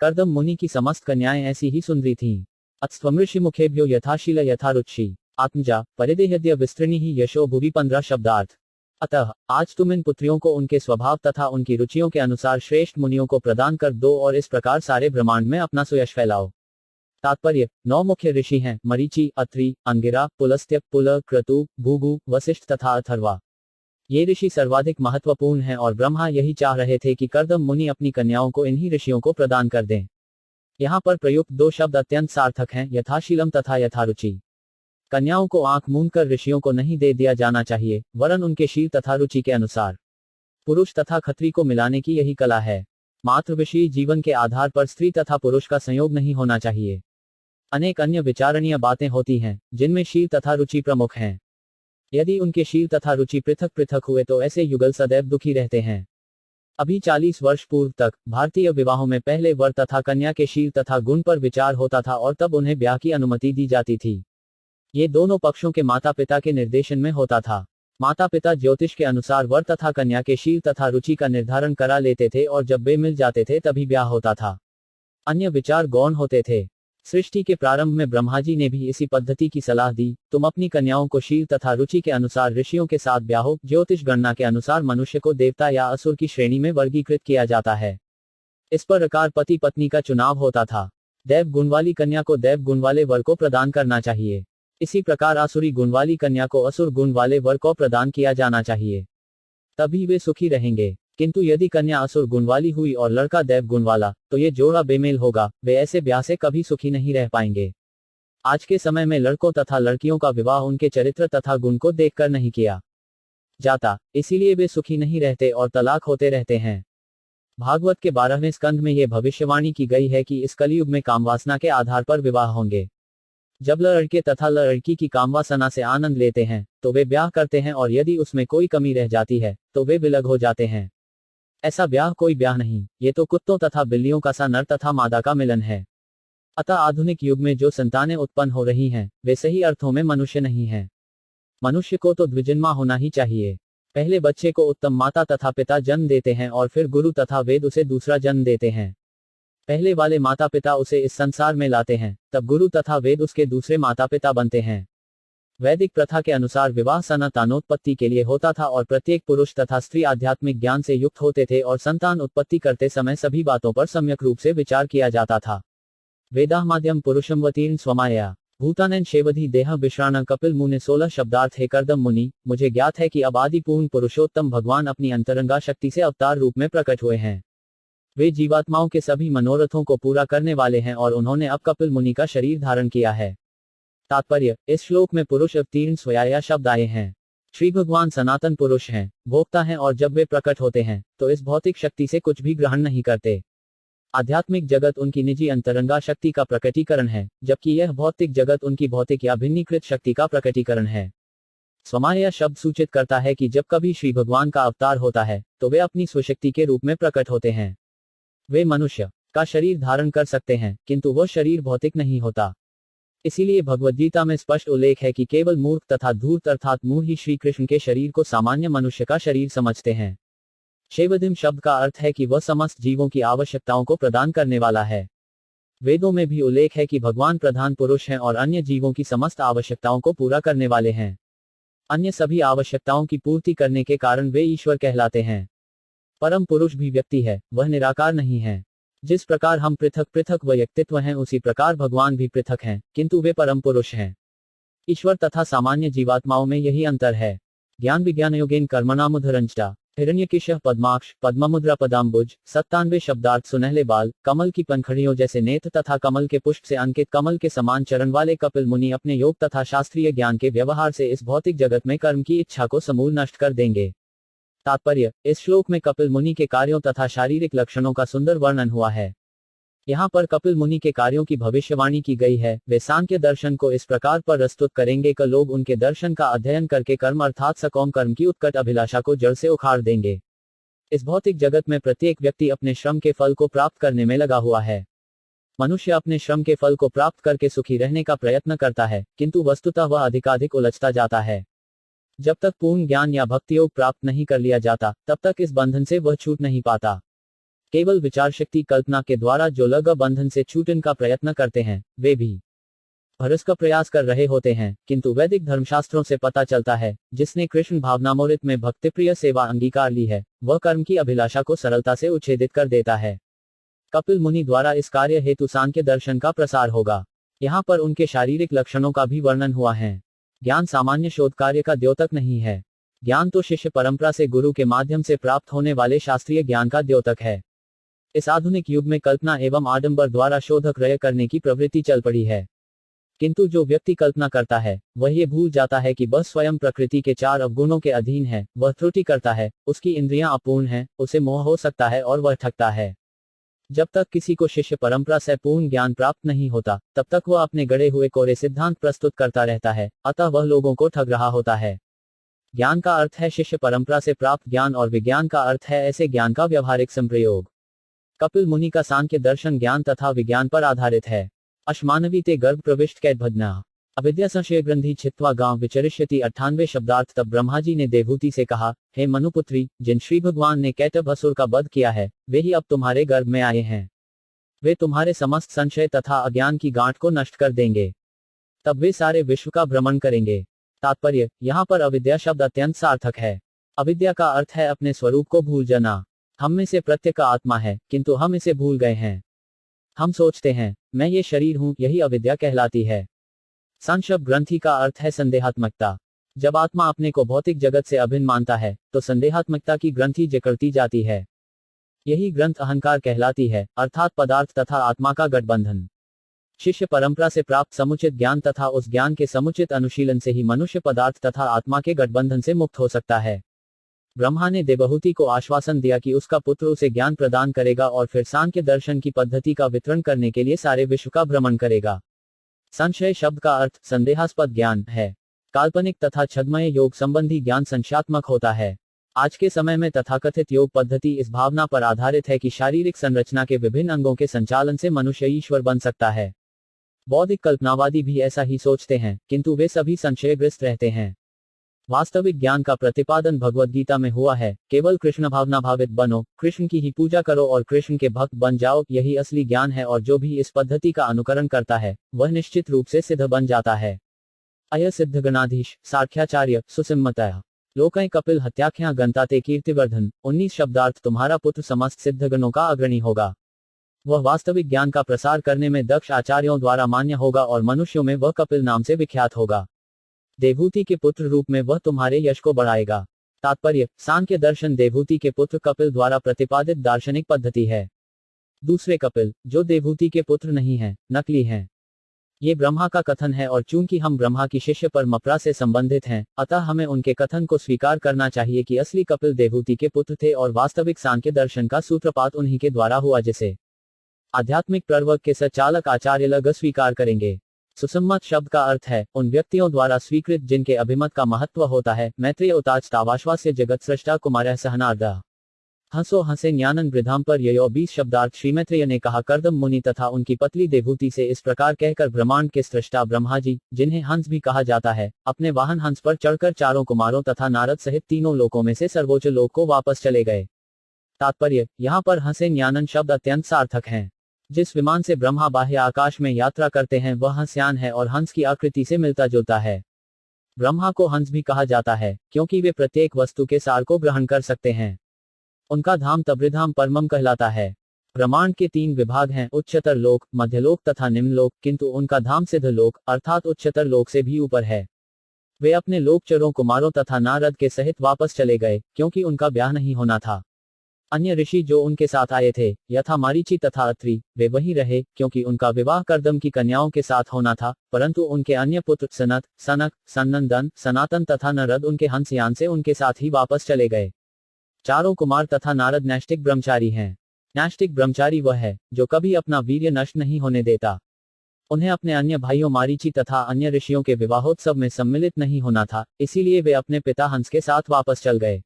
कर्दम मुनि की समस्त कन्याएं ऐसी ही सुंदरी थीं। अत्स्त्वमृषि मुखेभ्यो यथाशील यथारुचि आत्मजा परिदेहद्य विस्तृणी ही यशो भुवि 15 शब्दार्थ। अतः आज तुम इन पुत्रियों को उनके स्वभाव तथा उनकी रुचियों के अनुसार श्रेष्ठ मुनियों को प्रदान कर दो और इस प्रकार सारे ब्रह्मांड में अपना सुयश फैलाओ। तात्पर्य, 9 मुख्य ऋषि हैं मरीचि, अत्रि, अंगिरा, पुलस्त्य, पुल, क्रतु, भूगु, वशिष्ठ तथा अथर्वा। ये ऋषि सर्वाधिक महत्वपूर्ण हैं और ब्रह्मा यही चाह रहे थे कि कर्दम मुनि अपनी कन्याओं को इन्हीं ऋषियों को प्रदान कर दें। यहाँ पर प्रयुक्त 2 शब्द अत्यंत सार्थक हैं, यथाशीलम तथा यथारुचि। कन्याओं को आंख मूंद कर ऋषियों को नहीं दे दिया जाना चाहिए, वरन उनके शील तथा रुचि के अनुसार। पुरुष तथा खत्री को मिलाने की यही कला है। मात्र विषयी जीवन के आधार पर स्त्री तथा पुरुष का संयोग नहीं होना चाहिए। अनेक अन्य विचारणीय बातें होती हैं, जिनमें शील तथा रुचि प्रमुख हैं। यदि उनके शील तथा रुचि पृथक पृथक हुए तो ऐसे युगल सदैव दुखी रहते हैं। अभी 40 वर्ष पूर्व तक भारतीय विवाहों में पहले वर तथा कन्या के शील तथा गुण पर विचार होता था और तब उन्हें ब्याह की अनुमति दी जाती थी। ये दोनों पक्षों के माता पिता के निर्देशन में होता था। माता पिता ज्योतिष के अनुसार वर तथा कन्या के शील तथा रुचि का निर्धारण करा लेते थे और जब वे मिल जाते थे तभी ब्याह होता था। अन्य विचार गौण होते थे। सृष्टि के प्रारंभ में ब्रह्मा जी ने भी इसी पद्धति की सलाह दी, तुम अपनी कन्याओं को शील तथा रुचि के अनुसार ऋषियों के साथ ब्याहो। ज्योतिष गणना के अनुसार मनुष्य को देवता या असुर की श्रेणी में वर्गीकृत किया जाता है। इस प्रकार पति पत्नी का चुनाव होता था। दैव गुण वाली कन्या को दैव गुण वाले वर को प्रदान करना चाहिए। इसी प्रकार आसुरी गुण वाली कन्या को असुर गुण वाले वर को प्रदान किया जाना चाहिए, तभी वे सुखी रहेंगे। किंतु यदि कन्या असुर गुण वाली हुई और लड़का दैव गुण वाला, तो ये जोड़ा बेमेल होगा, वे ऐसे ब्याह से कभी सुखी नहीं रह पाएंगे। आज के समय में लड़कों तथा लड़कियों का विवाह उनके चरित्र तथा गुण को देखकर नहीं किया जाता, इसीलिए वे सुखी नहीं रहते और तलाक होते रहते हैं। भागवत के 12वें स्कंध में यह भविष्यवाणी की गई है कि इस कलयुग में कामवासना के आधार पर विवाह होंगे। जब लड़के तथा लड़की की कामवासना से आनंद लेते हैं तो वे ब्याह करते हैं, और यदि उसमें कोई कमी रह जाती है तो वे विलग हो जाते हैं। ऐसा ब्याह कोई ब्याह नहीं, ये तो कुत्तों तथा बिल्लियों का सा नर तथा मादा का मिलन है। अतः आधुनिक युग में जो संतानें उत्पन्न हो रही हैं, वे सही अर्थों में मनुष्य नहीं हैं। मनुष्य को तो द्विजन्मा होना ही चाहिए। पहले बच्चे को उत्तम माता तथा पिता जन्म देते हैं और फिर गुरु तथा वेद उसे दूसरा जन्म देते हैं। पहले वाले माता पिता उसे इस संसार में लाते हैं, तब गुरु तथा वेद उसके दूसरे माता पिता बनते हैं। वैदिक प्रथा के अनुसार विवाह संतानोत्पत्ति के लिए होता था और प्रत्येक पुरुष तथा स्त्री आध्यात्मिक ज्ञान से युक्त होते थे और संतान उत्पत्ति करते समय सभी बातों पर सम्यक रूप से विचार किया जाता था। वेदाह माध्यम पुरुषमवतीर्ण स्वमाया भूतानन शेवधि देह विश्राण कपिल मुनि 16 शब्दार्थ। हे कर्दम मुनि, मुझे ज्ञात है कि अब आदि पूर्ण पुरुषोत्तम भगवान अपनी अंतरंगा शक्ति से अवतार रूप में प्रकट हुए हैं। वे जीवात्माओं के सभी मनोरथों को पूरा करने वाले हैं और उन्होंने अब कपिल मुनि का शरीर धारण किया है। तात्पर्य, इस श्लोक में पुरुष अवतीर्ण स्वयाया शब्द आए हैं। श्री भगवान सनातन पुरुष हैं, भोक्ता हैं, और जब वे प्रकट होते हैं तो इस भौतिक शक्ति से कुछ भी ग्रहण नहीं करते। आध्यात्मिक जगत उनकी निजी अंतरंगा शक्ति का प्रकटीकरण है, जबकि यह भौतिक जगत उनकी भौतिक या भिन्नीकृत शक्ति का प्रकटीकरण है। स्वमाया शब्द सूचित करता है कि जब कभी श्री भगवान का अवतार होता है तो वे अपनी स्वशक्ति के रूप में प्रकट होते हैं। वे मनुष्य का शरीर धारण कर सकते हैं, किंतु वह शरीर भौतिक नहीं होता। इसीलिए भगवद्गीता में स्पष्ट उल्लेख है कि केवल मूर्ख तथा धूर्त अर्थात मूढ़ ही श्री कृष्ण के शरीर को सामान्य मनुष्य का शरीर समझते हैं। शेवधिम शब्द का अर्थ है कि वह समस्त जीवों की आवश्यकताओं को प्रदान करने वाला है। वेदों में भी उल्लेख है कि भगवान प्रधान पुरुष हैं और अन्य जीवों की समस्त आवश्यकताओं को पूरा करने वाले हैं। अन्य सभी आवश्यकताओं की पूर्ति करने के कारण वे ईश्वर कहलाते हैं। परम पुरुष भी व्यक्ति है, वह निराकार नहीं है। जिस प्रकार हम पृथक पृथक व्यक्तित्व हैं उसी प्रकार भगवान भी पृथक हैं, किंतु वे परम पुरुष हैं। ईश्वर तथा सामान्य जीवात्माओं में यही अंतर है। ज्ञान विज्ञान योगेन कर्मणामुधरंजटा हिरण्यकेशः पद्माक्ष पद्ममुद्रा पदाम्बुज 97 शब्दार्थ सुनहले बाल, कमल की पंखड़ियों जैसे नेत्र तथा कमल के पुष्प से अंकित कमल के समान चरण वाले कपिल मुनि अपने योग तथा शास्त्रीय ज्ञान के व्यवहार से इस भौतिक जगत में कर्म की इच्छा को समूल नष्ट कर देंगे। तात्पर्य, इस श्लोक में कपिल मुनि के कार्यों तथा शारीरिक लक्षणों का सुंदर वर्णन हुआ है। यहाँ पर कपिल मुनि के कार्यों की भविष्यवाणी की गई है। वे सांख्य दर्शन को इस प्रकार प्रस्तुत करेंगे कि लोग उनके दर्शन का अध्ययन करके कर्म अर्थात सकाम कर्म की उत्कट अभिलाषा को जड़ से उखाड़ देंगे। इस भौतिक जगत में प्रत्येक व्यक्ति अपने श्रम के फल को प्राप्त करने में लगा हुआ है। मनुष्य अपने श्रम के फल को प्राप्त करके सुखी रहने का प्रयत्न करता है, किंतु वस्तुतः वह अधिकाधिक उलझता जाता है। जब तक पूर्ण ज्ञान या भक्ति योग प्राप्त नहीं कर लिया जाता, तब तक इस बंधन से वह छूट नहीं पाता। केवल विचार शक्ति कल्पना के द्वारा जो लोग बंधन से छूटने का प्रयत्न करते हैं, वे भी भरस का प्रयास कर रहे होते हैं, किंतु वैदिक धर्मशास्त्रों से पता चलता है, जिसने कृष्ण भावनामृत में भक्तिप्रिय सेवा अंगीकार ली है, वह कर्म की अभिलाषा को सरलता से उच्छेदित कर देता है। कपिल मुनि द्वारा इस कार्य हेतु सांख्य दर्शन का प्रसार होगा। यहाँ पर उनके शारीरिक लक्षणों का भी वर्णन हुआ है। ज्ञान सामान्य शोध कार्य का द्योतक नहीं है। ज्ञान तो शिष्य परंपरा से गुरु के माध्यम से प्राप्त होने वाले शास्त्रीय ज्ञान का द्योतक है। इस आधुनिक युग में कल्पना एवं आडंबर द्वारा शोधक रय करने की प्रवृत्ति चल पड़ी है, किंतु जो व्यक्ति कल्पना करता है वह ये भूल जाता है कि वह स्वयं प्रकृति के 4 अवगुणों के अधीन है। वह त्रुटि करता है, उसकी इंद्रियां अपूर्ण हैं, उसे मोह हो सकता है और वह ठगता है। जब तक किसी को शिष्य परंपरा से पूर्ण ज्ञान प्राप्त नहीं होता, तब तक वह अपने गढ़े हुए कोरे सिद्धांत प्रस्तुत करता रहता है, अतः वह लोगों को ठग रहा होता है। ज्ञान का अर्थ है शिष्य परंपरा से प्राप्त ज्ञान और विज्ञान का अर्थ है ऐसे ज्ञान का व्यवहारिक संप्रयोग। कपिल मुनि का सांख्य दर्शन ज्ञान तथा विज्ञान पर आधारित है। अश्मानवी ते गर्भ प्रविष्ट कैद भजना अविद्या संशय ग्रंथि छित्वा गांव विचरिष्यति 98 शब्दार्थ। तब ब्रह्मा जी ने देवहूति से कहा, हे मनुपुत्री, जिन श्री भगवान ने कैटभ असुर का वध किया है, वे ही अब तुम्हारे गर्भ में आए हैं। वे तुम्हारे समस्त संशय तथा अज्ञान की गांठ को नष्ट कर देंगे। तब वे सारे विश्व का भ्रमण करेंगे। तात्पर्य, यहाँ पर अविद्या शब्द अत्यंत सार्थक है। अविद्या का अर्थ है अपने स्वरूप को भूल जाना। हम में से प्रत्येक का आत्मा है, किंतु हम इसे भूल गए हैं। हम सोचते हैं, मैं ये शरीर हूं, यही अविद्या कहलाती है। संशय ग्रंथि का अर्थ है संदेहात्मकता। जब आत्मा अपने को भौतिक जगत से अभिन्न मानता है, तो संदेहात्मकता की ग्रंथि जकड़ती जाती है। यही ग्रंथ अहंकार कहलाती है, अर्थात पदार्थ तथा आत्मा का गठबंधन। शिष्य परंपरा से प्राप्त समुचित ज्ञान तथा उस ज्ञान के समुचित अनुशीलन से ही मनुष्य पदार्थ तथा आत्मा के गठबंधन से मुक्त हो सकता है। ब्रह्मा ने देवहूति को आश्वासन दिया कि उसका पुत्र उसे ज्ञान प्रदान करेगा और फिर सांख्य दर्शन की पद्धति का वितरण करने के लिए सारे विश्व का भ्रमण करेगा। संशय शब्द का अर्थ संदेहास्पद ज्ञान है। काल्पनिक तथा छद्मय योग संबंधी ज्ञान संशयात्मक होता है। आज के समय में तथाकथित योग पद्धति इस भावना पर आधारित है कि शारीरिक संरचना के विभिन्न अंगों के संचालन से मनुष्य ईश्वर बन सकता है। बौद्धिक कल्पनावादी भी ऐसा ही सोचते हैं, किंतु वे सभी संशयग्रस्त रहते हैं। वास्तविक ज्ञान का प्रतिपादन भगवद गीता में हुआ है। केवल कृष्ण भावना भावित बनो, कृष्ण की ही पूजा करो और कृष्ण के भक्त बन जाओ, यही असली ज्ञान है। और जो भी इस पद्धति का अनुकरण करता है, वह निश्चित रूप से सिद्ध बन जाता है। अय सिद्ध गणाधीश साख्याचार्य सुसिम्मतः लोकय कपिल हत्याख्या गंताते कीर्तिवर्धन 19 शब्दार्थ। तुम्हारा पुत्र समस्त सिद्धगणों का अग्रणी होगा। वह वास्तविक ज्ञान का प्रसार करने में दक्ष आचार्यों द्वारा मान्य होगा और मनुष्यों में वह कपिल नाम से विख्यात होगा। देवहूति के पुत्र रूप में वह तुम्हारे यश को बढ़ाएगा। तात्पर्य, सांख्य दर्शन देवहूति के पुत्र कपिल द्वारा प्रतिपादित दार्शनिक पद्धति है। दूसरे कपिल, जो देवहूति के पुत्र नहीं हैं, नकली हैं। ये ब्रह्मा का कथन है और चूंकि हम ब्रह्मा की शिष्य परंपरा से संबंधित हैं, अतः हमें उनके कथन को स्वीकार करना चाहिए कि असली कपिल देवहूति के पुत्र थे और वास्तविक सांख्य दर्शन का सूत्रपात उन्हीं के द्वारा हुआ, जिसे आध्यात्मिक प्रवर्ग के संचालक आचार्य लग स्वीकार करेंगे। सुसम्मत शब्द का अर्थ है उन व्यक्तियों द्वारा स्वीकृत जिनके अभिमत का महत्व होता है। मैत्रेय उताच तावाश्वास्य जगत सृष्टा कुमारः सहनार्दः हंसो हंसे ज्ञानन वृद्धाम पर ययो 20 शब्दार्थ। श्री मैत्रेय ने कहा, कर्दम मुनि तथा उनकी पत्नी देवहूति से इस प्रकार कहकर ब्रह्मांड के सृष्टा ब्रह्मा जी, जिन्हें हंस भी कहा जाता है, अपने वाहन हंस पर चढ़कर चारों कुमारों तथा नारद सहित तीनों लोकों में से सर्वोच्च लोक को वापस चले गए। तात्पर्य, यहाँ पर हंसे ज्ञानन शब्द अत्यंत सार्थक हैं। जिस विमान से ब्रह्मा बाह्य आकाश में यात्रा करते हैं वह हंसयान है और हंस की आकृति से मिलता जुलता है। ब्रह्मा को हंस भी कहा जाता है क्योंकि वे प्रत्येक वस्तु के सार को ग्रहण कर सकते हैं। उनका धाम तब्रिधाम परमम कहलाता है। ब्रह्मांड के 3 विभाग हैं, उच्चतर लोक, मध्यलोक तथा निम्नलोक, किंतु उनका धाम सिद्ध लोक अर्थात उच्चतर लोक से भी ऊपर है। वे अपने लोकचरों कुमारों तथा नारद के सहित वापस चले गए, क्योंकि उनका ब्याह नहीं होना था। अन्य ऋषि जो उनके साथ आए थे, यथा मारीची तथा अत्रि, वे वहीं रहे, क्योंकि उनका विवाह कर्दम की कन्याओं के साथ होना था, परंतु उनके अन्य पुत्र सनत, सनक, सनंदन, सनातन तथा नरद उनके हंसयान से उनके साथ ही वापस चले गए। चारों कुमार तथा नारद नैष्टिक ब्रह्मचारी हैं। नैष्टिक ब्रह्मचारी वह है जो कभी अपना वीर्य नष्ट नहीं होने देता। उन्हें अपने अन्य भाइयों मारीची तथा अन्य ऋषियों के विवाहोत्सव में सम्मिलित नहीं होना था, इसीलिए वे अपने पिता हंस के साथ वापस चल गए।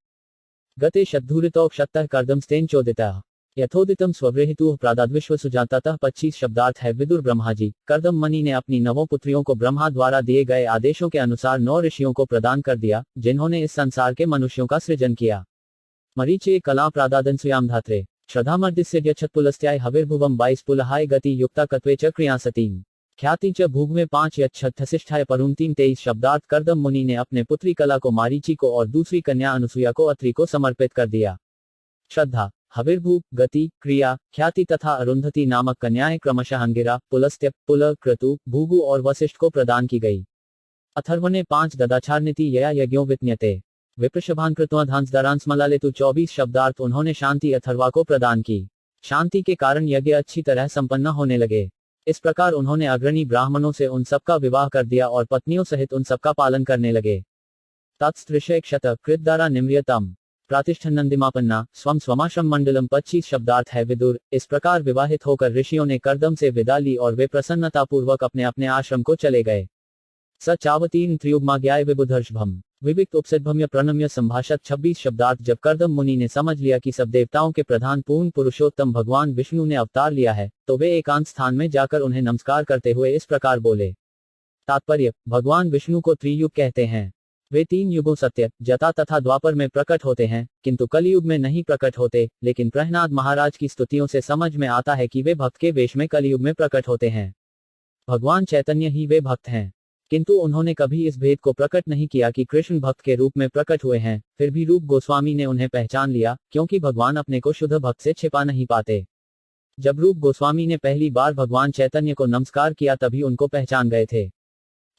गते शतधूरितो क्षतः कर्दमस्तेन चोदितः यथोदितम स्वगृहीतुः प्रादाद्विश्व सुजाततः 25 शब्दार्थ है। विदुर ब्रह्मा जी, कर्दम मुनि ने अपनी 9 पुत्रियों को ब्रह्मा द्वारा दिए गए आदेशों के अनुसार 9 ऋषियों को प्रदान कर दिया, जिन्होंने इस संसार के मनुष्यों का सृजन किया। मरीचे कला प्रादादन सुयाम धात्रे श्रद्धामर्दिस्य यच्छत्पुलस्त्याय हविर्भुवम 22 पुलहाय गति युक्ता कत्वे च क्रियासतीम ख्याति च भूग 5 यच्छत्थसिष्ठाय परुंतीम 23 शब्दार्थ। कर्दम मुनि ने अपने पुत्री कला को मारीची को और दूसरी कन्या अनुसुया को अत्रि को समर्पित कर दिया। श्रद्धा, हविर्भूग, गति, क्रिया, ख्याति तथा अरुंधति नामक कन्याएं क्रमशः अंगिरा, पुलस्त्य, पुल, क्रतु, भूगु और वशिष्ठ को प्रदान की गई। अथर्व ने 5 ददाचारनीति यया यज्ञों वित्न्यते विप्रशभान कृत्वाधांसदारांस्मलालेतु 24 शब्दार्थ उन्होंने शांति अथर्वा को प्रदान की। शांति के कारण यज्ञ अच्छी तरह संपन्न होने लगे। इस प्रकार उन्होंने अग्रणी ब्राह्मणों से उन सबका विवाह कर दिया और पत्नियों सहित उन सबका पालन करने लगे। तत्स्त्रिशय क्षत कृतदारा निम्रियतम प्रातिष्ठन्नंदिमापन्ना स्वम स्वमाश्रम मंडलम 25 शब्दार्थ है। विदुर, इस प्रकार विवाहित होकर ऋषियों ने कर्दम से विदा ली और वे प्रसन्नतापूर्वक अपने अपने आश्रम को चले गए। स चावतीर्ण त्रियुग्माज्ञाय विबुधर्षभम विविक्त उपसद्भम्य प्रणम्य संभाषत 26 शब्दार्थ। जब कर्दम मुनि ने समझ लिया कि सब देवताओं के प्रधान पूर्ण पुरुषोत्तम भगवान विष्णु ने अवतार लिया है, तो वे एकांत स्थान में जाकर उन्हें नमस्कार करते हुए इस प्रकार बोले। तात्पर्य, भगवान विष्णु को त्रियुग कहते हैं। वे 3 युगों सत्य, जता तथा द्वापर में प्रकट होते हैं, किंतु कलयुग में नहीं प्रकट होते। लेकिन प्रहलाद महाराज की स्तुतियों से समझ में आता है कि वे भक्त के वेश में कलयुग में प्रकट होते हैं। भगवान चैतन्य ही वे भक्त हैं, किंतु उन्होंने कभी इस भेद को प्रकट नहीं किया कि कृष्ण भक्त के रूप में प्रकट हुए हैं। फिर भी रूप गोस्वामी ने उन्हें पहचान लिया, क्योंकि भगवान अपने को शुद्ध भक्त से छिपा नहीं पाते। जब रूप गोस्वामी ने पहली बार भगवान चैतन्य को नमस्कार किया तभी उनको पहचान गए थे।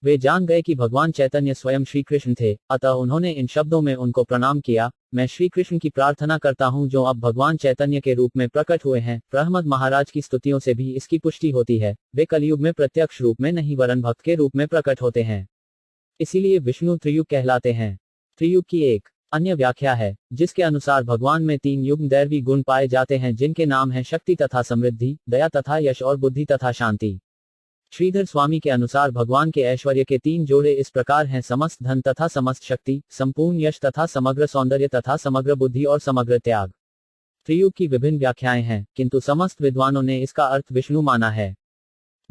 वे जान गए कि भगवान चैतन्य स्वयं श्री कृष्ण थे, अतः उन्होंने इन शब्दों में उनको प्रणाम किया। मैं श्री कृष्ण की प्रार्थना करता हूँ जो अब भगवान चैतन्य के रूप में प्रकट हुए हैं। प्रहमद महाराज की स्तुतियों से भी इसकी पुष्टि होती है। वे कलयुग में प्रत्यक्ष रूप में नहीं वरन भक्त के रूप में प्रकट होते हैं, इसीलिए विष्णु त्रियुग कहलाते हैं। त्रियुग की एक अन्य व्याख्या है, जिसके अनुसार भगवान में 3 युग्म दैवी गुण पाए जाते हैं, जिनके नाम हैं शक्ति तथा समृद्धि, दया तथा यश और बुद्धि तथा शांति। श्रीधर स्वामी के अनुसार भगवान के ऐश्वर्य के 3 जोड़े इस प्रकार हैं: समस्त धन तथा समस्त शक्ति, संपूर्ण यश तथा समग्र सौंदर्य तथा समग्र बुद्धि और समग्र त्याग। त्रियुग की विभिन्न व्याख्याएं हैं, किंतु समस्त विद्वानों ने इसका अर्थ विष्णु माना है।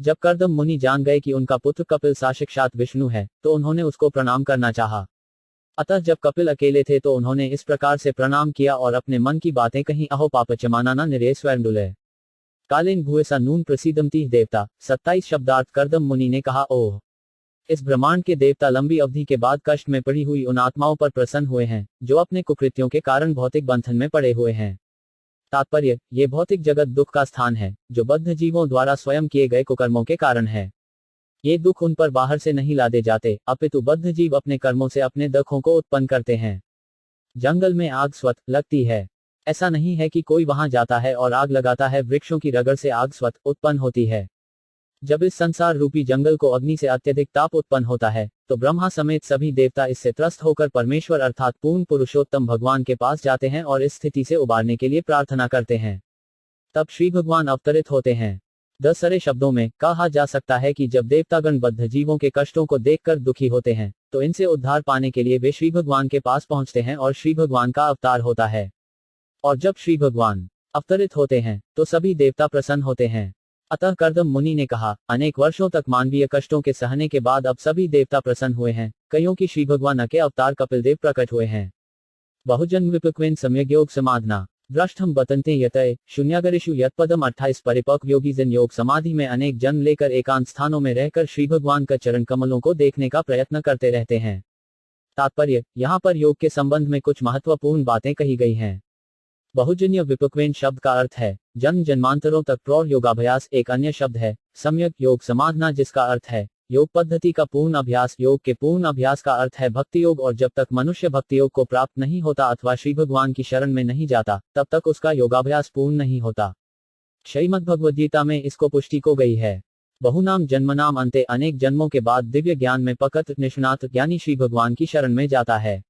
जब कर्दम मुनि जान गए कि उनका पुत्र कपिल साक्षात विष्णु है, तो उन्होंने उसको प्रणाम करना चाहा। अतः जब कपिल अकेले थे तो उन्होंने इस प्रकार से प्रणाम किया और अपने मन की बातें कहीं। अहो पापचमाना न निरे स्वैंडुले कालीन भुएसा नून प्रसीदमती देवता 27 शब्दार्थ। कर्दम मुनि ने कहा, ओह, इस ब्रह्मांड के देवता लंबी अवधि के बाद कष्ट में पड़ी हुई उन आत्माओं पर प्रसन्न हुए हैं जो अपने कुकृत्यों के कारण भौतिक बंधन में पड़े हुए हैं। तात्पर्य, ये भौतिक जगत दुख का स्थान है, जो बद्ध जीवों द्वारा स्वयं किए गए कुकर्मों के कारण है। ये दुख उन पर बाहर से नहीं लादे जाते, अपितु बद्ध जीव अपने कर्मों से अपने दुखों को उत्पन्न करते हैं। जंगल में आग स्वत लगती है, ऐसा नहीं है कि कोई वहां जाता है और आग लगाता है। वृक्षों की रगड़ से आग स्वत उत्पन्न होती है। जब इस संसार रूपी जंगल को अग्नि से अत्यधिक ताप उत्पन्न होता है, तो ब्रह्मा समेत सभी देवता इससे त्रस्त होकर परमेश्वर अर्थात पूर्ण पुरुषोत्तम भगवान के पास जाते हैं और इस स्थिति से उबारने के लिए प्रार्थना करते हैं। तब श्री भगवान अवतरित होते हैं। 10 सारे शब्दों में कहा जा सकता है कि जब देवतागण बद्ध जीवों के कष्टों को देखकर दुखी होते हैं, तो इनसे उद्धार पाने के लिए वे श्री भगवान के पास पहुंचते हैं और श्री भगवान का अवतार होता है। और जब श्री भगवान अवतरित होते हैं तो सभी देवता प्रसन्न होते हैं। अतः कर्दम मुनि ने कहा, अनेक वर्षों तक मानवीय कष्टों के सहने के बाद अब सभी देवता प्रसन्न हुए हैं। कईयों की श्री भगवान के अवतार कपिल देव प्रकट हुए हैं। बहुजन्म विपक्वेन सम्यक योग समाधना दृष्टम बतंते यतय शून्यागरिषु यत्पदम 28 परिपक्व योगी जन योग समाधि में अनेक जन्म लेकर एकांत स्थानों में रहकर श्री भगवान का चरण कमलों को देखने का प्रयत्न करते रहते हैं। तात्पर्य, यहाँ पर योग के संबंध में कुछ महत्वपूर्ण बातें कही गई हैं। बहुजन्य विपक्वेन शब्द का अर्थ है जन्म जन्मांतरों तक प्रौढ़ योगाभ्यास। एक अन्य शब्द है सम्यक योग समाधना, जिसका अर्थ है योग पद्धति का पूर्ण अभ्यास। योग के पूर्ण अभ्यास का अर्थ है भक्ति योग, और जब तक मनुष्य भक्ति योग को प्राप्त नहीं होता अथवा श्री भगवान की शरण में नहीं जाता, तब तक उसका योगाभ्यास पूर्ण नहीं होता। श्रीमद्भगवद्गीता में इसको पुष्टि को गई है। बहुनाम जन्मनाम अंते, अनेक जन्मों के बाद दिव्य ज्ञान में पकत निष्णात ज्ञानी श्री भगवान की शरण में जाता है।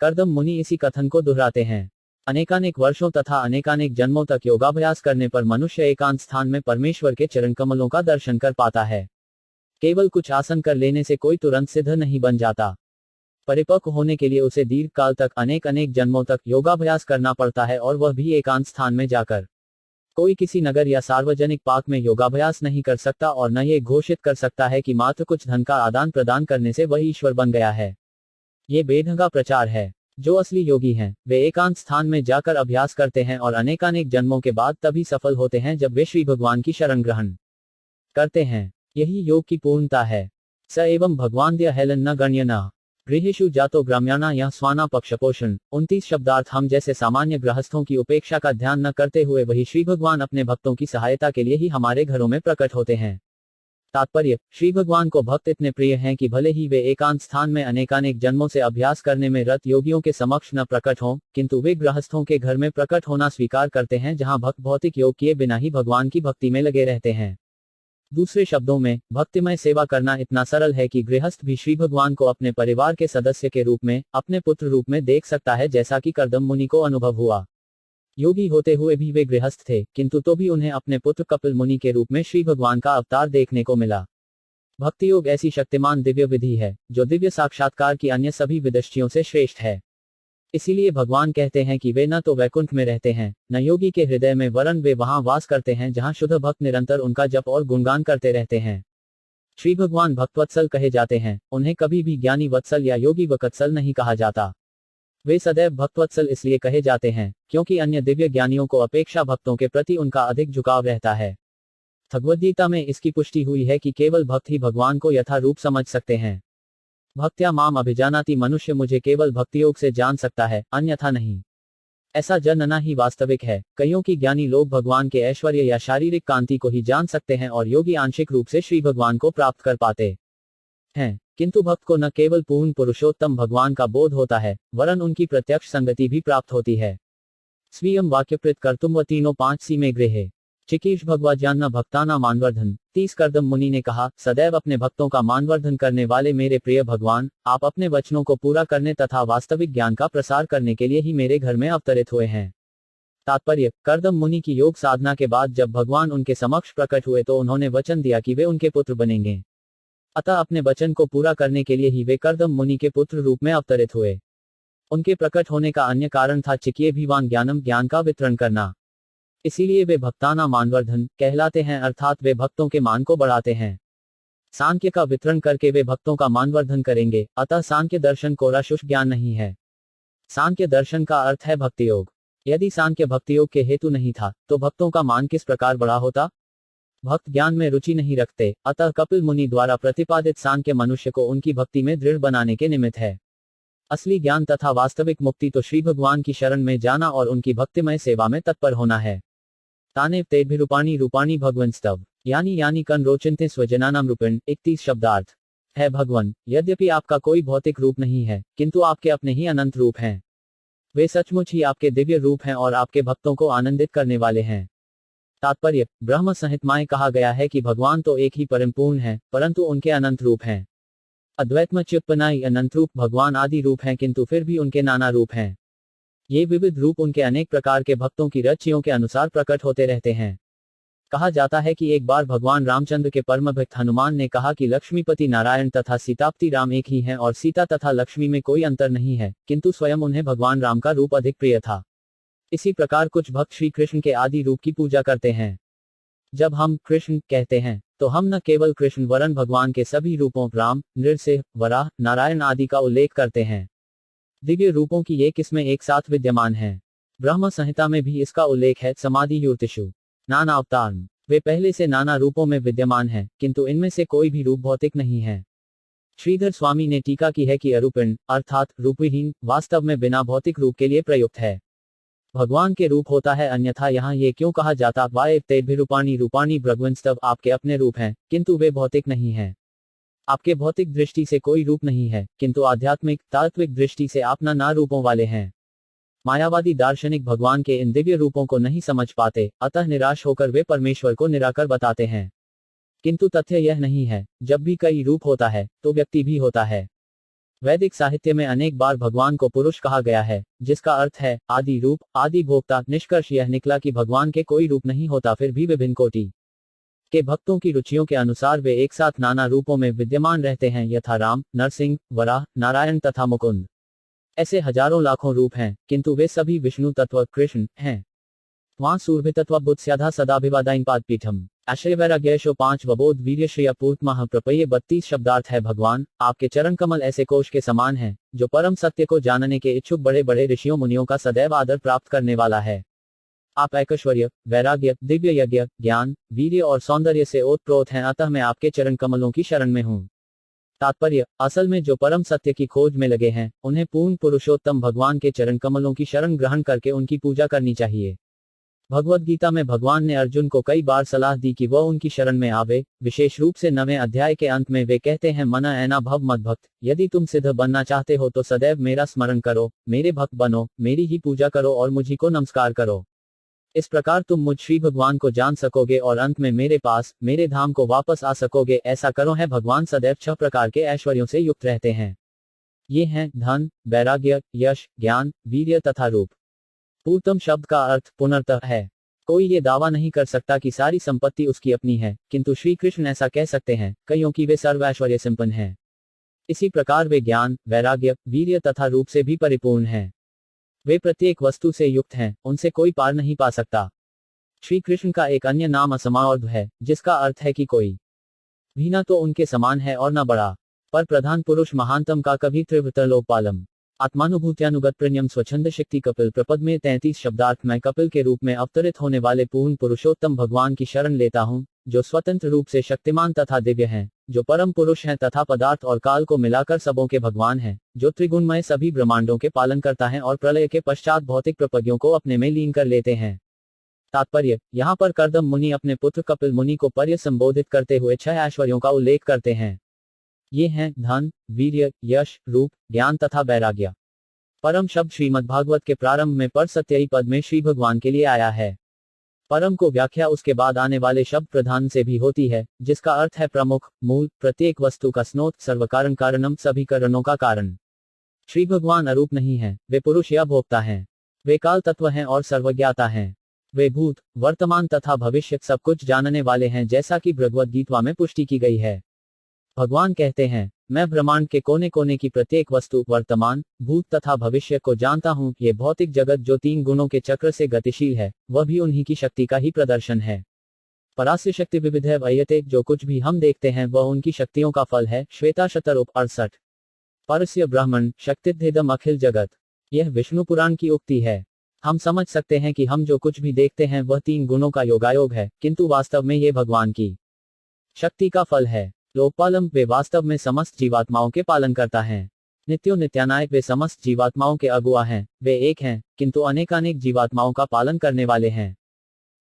कर्दम मुनि इसी कथन को दोहराते हैं। अनेकानेक वर्षों तथा अनेकानेक जन्मों तक योगाभ्यास करने पर मनुष्य एकांत स्थान में परमेश्वर के चरण कमलों का दर्शन कर पाता है। केवल कुछ आसन कर लेने से कोई तुरंत सिद्ध नहीं बन जाता। परिपक्व होने के लिए उसे दीर्घ काल तक अनेक अनेक जन्मों तक योगाभ्यास करना पड़ता है, और वह भी एकांत स्थान में जाकर। कोई किसी नगर या सार्वजनिक पार्क में योगाभ्यास नहीं कर सकता और न ये घोषित कर सकता है कि मात्र कुछ धन का आदान प्रदान करने से वह ईश्वर बन गया है। ये बेढंगा प्रचार है। जो असली योगी हैं वे एकांत स्थान में जाकर अभ्यास करते हैं और अनेकानेक जन्मों के बाद तभी सफल होते हैं जब वे श्री भगवान की शरण ग्रहण करते हैं। यही योग की पूर्णता है। स एवं भगवान हेलन न गण्य न गृहेषु जातो ग्राम्याणा यह स्वाना पक्षपोषण। 29 शब्दार्थ। हम जैसे सामान्य गृहस्थों की उपेक्षा का ध्यान न करते हुए वही श्री भगवान अपने भक्तों की सहायता के लिए ही हमारे घरों में प्रकट होते हैं। तात्पर्य, श्री भगवान को भक्त इतने प्रिय हैं कि भले ही वे एकांत स्थान में अनेकानेक जन्मों से अभ्यास करने में रत योगियों के समक्ष न प्रकट हों, किंतु वे गृहस्थों के घर में प्रकट होना स्वीकार करते हैं, जहां भक्त भौतिक योग किए बिना ही भगवान की भक्ति में लगे रहते हैं। दूसरे शब्दों में, भक्तिमय सेवा करना इतना सरल है कि गृहस्थ भी श्री भगवान को अपने परिवार के सदस्य के रूप में, अपने पुत्र रूप में देख सकता है, जैसा कि कर्दम मुनि को अनुभव हुआ। योगी होते हुए भी वे गृहस्थ थे, किंतु तो भी उन्हें अपने पुत्र कपिल मुनि के रूप में श्री भगवान का अवतार देखने को मिला। भक्ति योग ऐसी शक्तिमान दिव्य विधि है जो दिव्य साक्षात्कार की अन्य सभी विदष्टियों से श्रेष्ठ है। इसीलिए भगवान कहते हैं कि वे न तो वैकुंठ में रहते हैं, न योगी के हृदय में, वरन वे वहां वास करते हैं जहां शुद्ध भक्त निरंतर उनका जप और गुणगान करते रहते हैं। श्री भगवान भक्तवत्सल कहे जाते हैं। उन्हें कभी भी ज्ञानी वत्सल या योगी वत्सल नहीं कहा जाता। वे सदैव भक्तवत्सल इसलिए कहे जाते हैं क्योंकि अन्य दिव्य ज्ञानियों को अपेक्षा भक्तों के प्रति उनका अधिक झुकाव रहता है। भगवद्गीता में इसकी पुष्टि हुई है कि केवल भक्त ही भगवान को यथा रूप समझ सकते हैं। भक्त्या माम अभिजानाति, मनुष्य मुझे केवल भक्ति योग से जान सकता है, अन्यथा नहीं। ऐसा जानना ही वास्तविक है। कईयों की ज्ञानी लोग भगवान के ऐश्वर्य या शारीरिक कांति को ही जान सकते हैं और योगी आंशिक रूप से श्री भगवान को प्राप्त कर पाते हैं, किंतु भक्त को न केवल पूर्ण पुरुषोत्तम भगवान का बोध होता है, वरन उनकी प्रत्यक्ष संगति भी प्राप्त होती है। स्वीयं वाक्यकृत कर्तुम व तीनों 5 सी में गृहे चिकीर्ष भगवाज्ञान भक्ताना मानवर्धन। 30 कर्दम मुनि ने कहा, सदैव अपने भक्तों का मानवर्धन करने वाले मेरे प्रिय भगवान, आप अपने वचनों को पूरा करने तथा वास्तविक ज्ञान का प्रसार करने के लिए ही मेरे घर में अवतरित हुए हैं। तात्पर्य, कर्दम मुनि की योग साधना के बाद जब भगवान उनके समक्ष प्रकट हुए तो उन्होंने वचन दिया कि वे उनके पुत्र बनेंगे। अतः अपने वचन को पूरा करने के लिए ही वे कर्दम मुनि के पुत्र रूप में अवतरित हुए। उनके प्रकट होने का अन्य कारण था चिकीय भीवान ज्ञानम, ज्ञान का वितरण करना। इसीलिए वे भक्ताना मानवर्धन कहलाते हैं, अर्थात वे भक्तों के मान को बढ़ाते हैं। सांख्य का वितरण करके वे भक्तों का मानवर्धन करेंगे। अतः सांख्य दर्शन कोरा शुष्क ज्ञान नहीं है। सांख्य दर्शन का अर्थ है भक्ति योग। यदि सांख्य भक्ति योग के हेतु नहीं था तो भक्तों का मान किस प्रकार बढ़ा होता। भक्त ज्ञान में रुचि नहीं रखते, अतः कपिल मुनि द्वारा प्रतिपादित सांख्य मनुष्य को उनकी भक्ति में दृढ़ बनाने के निमित्त है। असली ज्ञान तथा वास्तविक मुक्ति तो श्री भगवान की शरण में जाना और उनकी भक्तिमय सेवा में तत्पर होना है। ताने तेभिरूपाणी रूपाणी भगवन स्तव यानी कन रोचनते स्वजनानाम रूपेण। 31 शब्दार्थ है भगवन, यद्यपि आपका कोई भौतिक रूप नहीं है, किंतु आपके अपने ही अनंत रूप हैं। वे सचमुच ही आपके दिव्य रूप हैं और आपके भक्तों को आनंदित करने वाले हैं। तात्पर्य, ब्रह्म संहिताएं कहा गया है कि भगवान तो एक ही परमपूर्ण है, परंतु उनके अनंत रूप हैं। अद्वैतम च्युत्पन्नाई अनंत रूप भगवान आदि रूप हैं, किंतु फिर भी उनके नाना रूप हैं। ये विविध रूप उनके अनेक प्रकार के भक्तों की रचनाओं के अनुसार प्रकट होते रहते हैं। कहा जाता है कि एक बार भगवान रामचंद्र के परम भक्त हनुमान ने कहा कि लक्ष्मीपति नारायण तथा सीतापति राम एक ही हैं और सीता तथा लक्ष्मी में कोई अंतर नहीं है, किंतु स्वयं उन्हें भगवान राम का रूप अधिक प्रिय था। इसी प्रकार कुछ भक्त श्री कृष्ण के आदि रूप की पूजा करते हैं। जब हम कृष्ण कहते हैं तो हम न केवल कृष्ण वरन भगवान के सभी रूपों राम, नृसिंह, वराह, नारायण आदि का उल्लेख करते हैं। दिव्य रूपों की ये किस्में एक साथ विद्यमान हैं। ब्रह्म संहिता में भी इसका उल्लेख है। समाधि यूर्तिषु नाना अवतार, वे पहले से नाना रूपों में विद्यमान हैं, किंतु इनमें से कोई भी रूप भौतिक नहीं है। श्रीधर स्वामी ने टीका की है कि अरूपिण अर्थात रूपविहीन वास्तव में बिना भौतिक रूप के लिए प्रयुक्त है। भगवान के रूप होता है, अन्यथा यहाँ ये क्यों कहा जाता वाय तेभिरूपाणी रूपाणी भृगवंस्तव आपके अपने रूप हैं, किंतु वे भौतिक नहीं हैं। आपके भौतिक दृष्टि से कोई रूप नहीं है, किंतु आध्यात्मिक तात्विक दृष्टि से आप ना रूपों वाले हैं। मायावादी दार्शनिक भगवान के इन दिव्य रूपों को नहीं समझ पाते, अतः निराश होकर वे परमेश्वर को निराकर बताते हैं। किंतु तथ्य यह नहीं है, जब भी कई रूप होता है तो व्यक्ति भी होता है। वैदिक साहित्य में अनेक बार भगवान को पुरुष कहा गया है, जिसका अर्थ है आदि रूप, आदि भोक्ता। निष्कर्ष यह निकला कि भगवान के कोई रूप नहीं होता, फिर भी विभिन्न कोटि के भक्तों की रुचियों के अनुसार वे एक साथ नाना रूपों में विद्यमान रहते हैं, यथा राम, नरसिंह, वराह, नारायण तथा मुकुंद। ऐसे हजारों लाखों रूप हैं, किंतु वे सभी विष्णु तत्व कृष्ण हैं। वहां सूर्भितत्व बुद्ध्याधा सदाभिवादाइन पादपीठम आश्रय वैराग्यशो 5 वबोध वीर्य श्रिया पूर्तमः प्रपये 32 शब्दार्थ है। भगवान आपके चरण कमल ऐसे कोश के समान हैं, जो परम सत्य को जानने के इच्छुक बड़े बड़े ऋषियों मुनियों का सदैव आदर प्राप्त करने वाला है। आप ऐश्वर्य, वैराग्य, दिव्य यज्ञ, ज्ञान, वीर्य और सौंदर्य से ओतप्रोत हैं, अतः मैं आपके चरण कमलों की शरण में हूँ। तात्पर्य, असल में जो परम सत्य की खोज में लगे हैं, उन्हें पूर्ण पुरुषोत्तम भगवान के चरण कमलों की शरण ग्रहण करके उनकी पूजा करनी चाहिए। भगवद गीता में भगवान ने अर्जुन को कई बार सलाह दी कि वह उनकी शरण में आवे। विशेष रूप से 9वें अध्याय के अंत में वे कहते हैं, मना ऐना भव मद भक्त, यदि तुम सिद्ध बनना चाहते हो तो सदैव मेरा स्मरण करो, मेरे भक्त बनो, मेरी ही पूजा करो और मुझी को नमस्कार करो। इस प्रकार तुम मुझ श्री भगवान को जान सकोगे और अंत में मेरे पास, मेरे धाम को वापस आ सकोगे। ऐसा करो है। भगवान सदैव 6 प्रकार के ऐश्वर्यों से युक्त रहते हैं। ये हैं धन, वैराग्य, यश, ज्ञान, वीर्य तथा रूप। पूर्तम शब्द का अर्थ पुनर्तः है। कोई ये दावा नहीं कर सकता कि सारी संपत्ति उसकी अपनी है, किंतु श्री कृष्ण ऐसा कह सकते हैं, कईयों की वे सर्व ऐश्वर्य संपन्न हैं। इसी प्रकार वे ज्ञान, वैराग्य, वीर्य तथा रूप से भी परिपूर्ण हैं। वे प्रत्येक वस्तु से युक्त हैं, उनसे कोई पार नहीं पा सकता। श्री कृष्ण का एक अन्य नाम असमावर्ध है, जिसका अर्थ है कि कोई भी न तो उनके समान है और न बड़ा। पर प्रधान पुरुष महानतम का कभी त्रिवृतलोकपालम आत्मानुभूत्यानुगत प्रणयम स्वच्छंद शक्ति कपिल प्रपद में 33 शब्दार्थ। मैं कपिल के रूप में अवतरित होने वाले पूर्ण पुरुषोत्तम भगवान की शरण लेता हूँ, जो स्वतंत्र रूप से शक्तिमान तथा दिव्य हैं, जो परम पुरुष हैं तथा पदार्थ और काल को मिलाकर सबों के भगवान हैं, जो त्रिगुणमय सभी ब्रह्मांडों के पालन करता है और प्रलय के पश्चात भौतिक प्रपज्ञों को अपने में लीन कर लेते हैं। तात्पर्य, यहाँ पर कर्दम मुनि अपने पुत्र कपिल मुनि को पर्य संबोधित करते हुए 6 ऐश्वर्यों का उल्लेख करते हैं। ये हैं धन, वीर्य, यश, रूप, ज्ञान तथा वैराग्य। परम शब्द श्रीमद् भागवत के प्रारंभ में पर सत्यई पद में श्री भगवान के लिए आया है। परम को व्याख्या उसके बाद आने वाले शब्द प्रधान से भी होती है, जिसका अर्थ है प्रमुख, मूल, प्रत्येक वस्तु का स्रोत, सर्वकारण कारणम, सभी कारणों का कारण। श्री भगवान अरूप नहीं है, वे पुरुष या भोक्ता हैं। वे काल तत्व हैं और सर्वज्ञाता हैं। वे भूत, वर्तमान तथा भविष्य सब कुछ जानने वाले हैं, जैसा कि भगवद गीता में पुष्टि की गई है। भगवान कहते हैं, मैं ब्रह्मांड के कोने कोने की प्रत्येक वस्तु, वर्तमान, भूत तथा भविष्य को जानता हूँ। ये भौतिक जगत जो 3 गुणों के चक्र से गतिशील है, वह भी उन्हीं की शक्ति का ही प्रदर्शन है। परास्य शक्ति विविधे वयते, जो कुछ भी हम देखते हैं वह उनकी शक्तियों का फल है। श्वेताशतर उप 68। परस्य ब्राह्मण शक्तिभेदम अखिल जगत, यह विष्णु पुराण की उक्ति है। हम समझ सकते हैं कि हम जो कुछ भी देखते हैं वह 3 गुणों का योगायोग है, किंतु वास्तव में ये भगवान की शक्ति का फल है। लोकपालम, वे वास्तव में समस्त जीवात्माओं के पालन करता है। नित्यो नित्यानायक, वे समस्त जीवात्माओं के अगुआ हैं। वे एक हैं, किंतु अनेकानेक जीवात्माओं का पालन करने वाले हैं।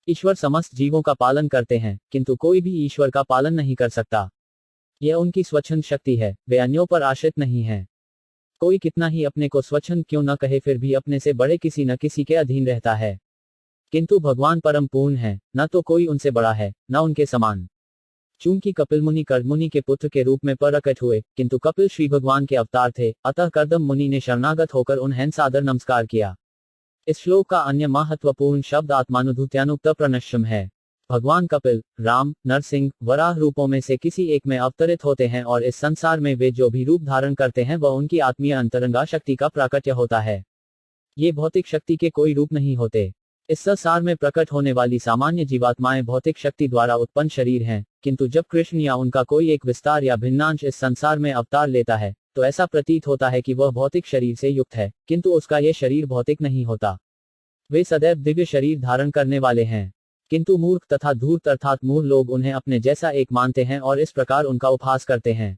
ईश्वर समस्त जीवों का पालन करते हैं, किंतु कोई भी ईश्वर का पालन नहीं कर सकता। यह उनकी स्वच्छंद शक्ति है, वे अन्यों पर आश्रित नहीं हैं। कोई कितना ही अपने को स्वच्छंद क्यों न कहे, फिर भी अपने से बड़े किसी न किसी के अधीन रहता है। किंतु भगवान परम पूर्ण है, न तो कोई उनसे बड़ा है, न उनके समान। चूंकि कपिल मुनि कर्दम मुनि के पुत्र के रूप में प्रकट हुए, किंतु कपिल श्री भगवान के अवतार थे, अतः कर्दम मुनि ने शरणागत होकर उन्हें सादर नमस्कार किया। इस श्लोक का अन्य महत्वपूर्ण शब्द आत्मानुभूत्यानुक्त प्रणश्यम है। भगवान कपिल, राम, नरसिंह, वराह रूपों में से किसी एक में अवतरित होते हैं और इस संसार में वे जो भी रूप धारण करते हैं वह उनकी आत्मीय अंतरंगा शक्ति का प्राकट्य होता है। ये भौतिक शक्ति के कोई रूप नहीं होते। इस संसार में प्रकट होने वाली सामान्य जीवात्माएं भौतिक शक्ति द्वारा उत्पन्न शरीर हैं, किंतु जब कृष्ण या उनका कोई एक विस्तार या भिन्नांश इस संसार में अवतार लेता है, तो ऐसा प्रतीत होता है कि वह भौतिक शरीर से युक्त है, किंतु उसका यह शरीर भौतिक नहीं होता। वे सदैव दिव्य शरीर धारण करने वाले हैं, किंतु मूर्ख तथा धूर्त अर्थात मूढ़ लोग उन्हें अपने जैसा एक मानते हैं और इस प्रकार उनका उपहास करते हैं।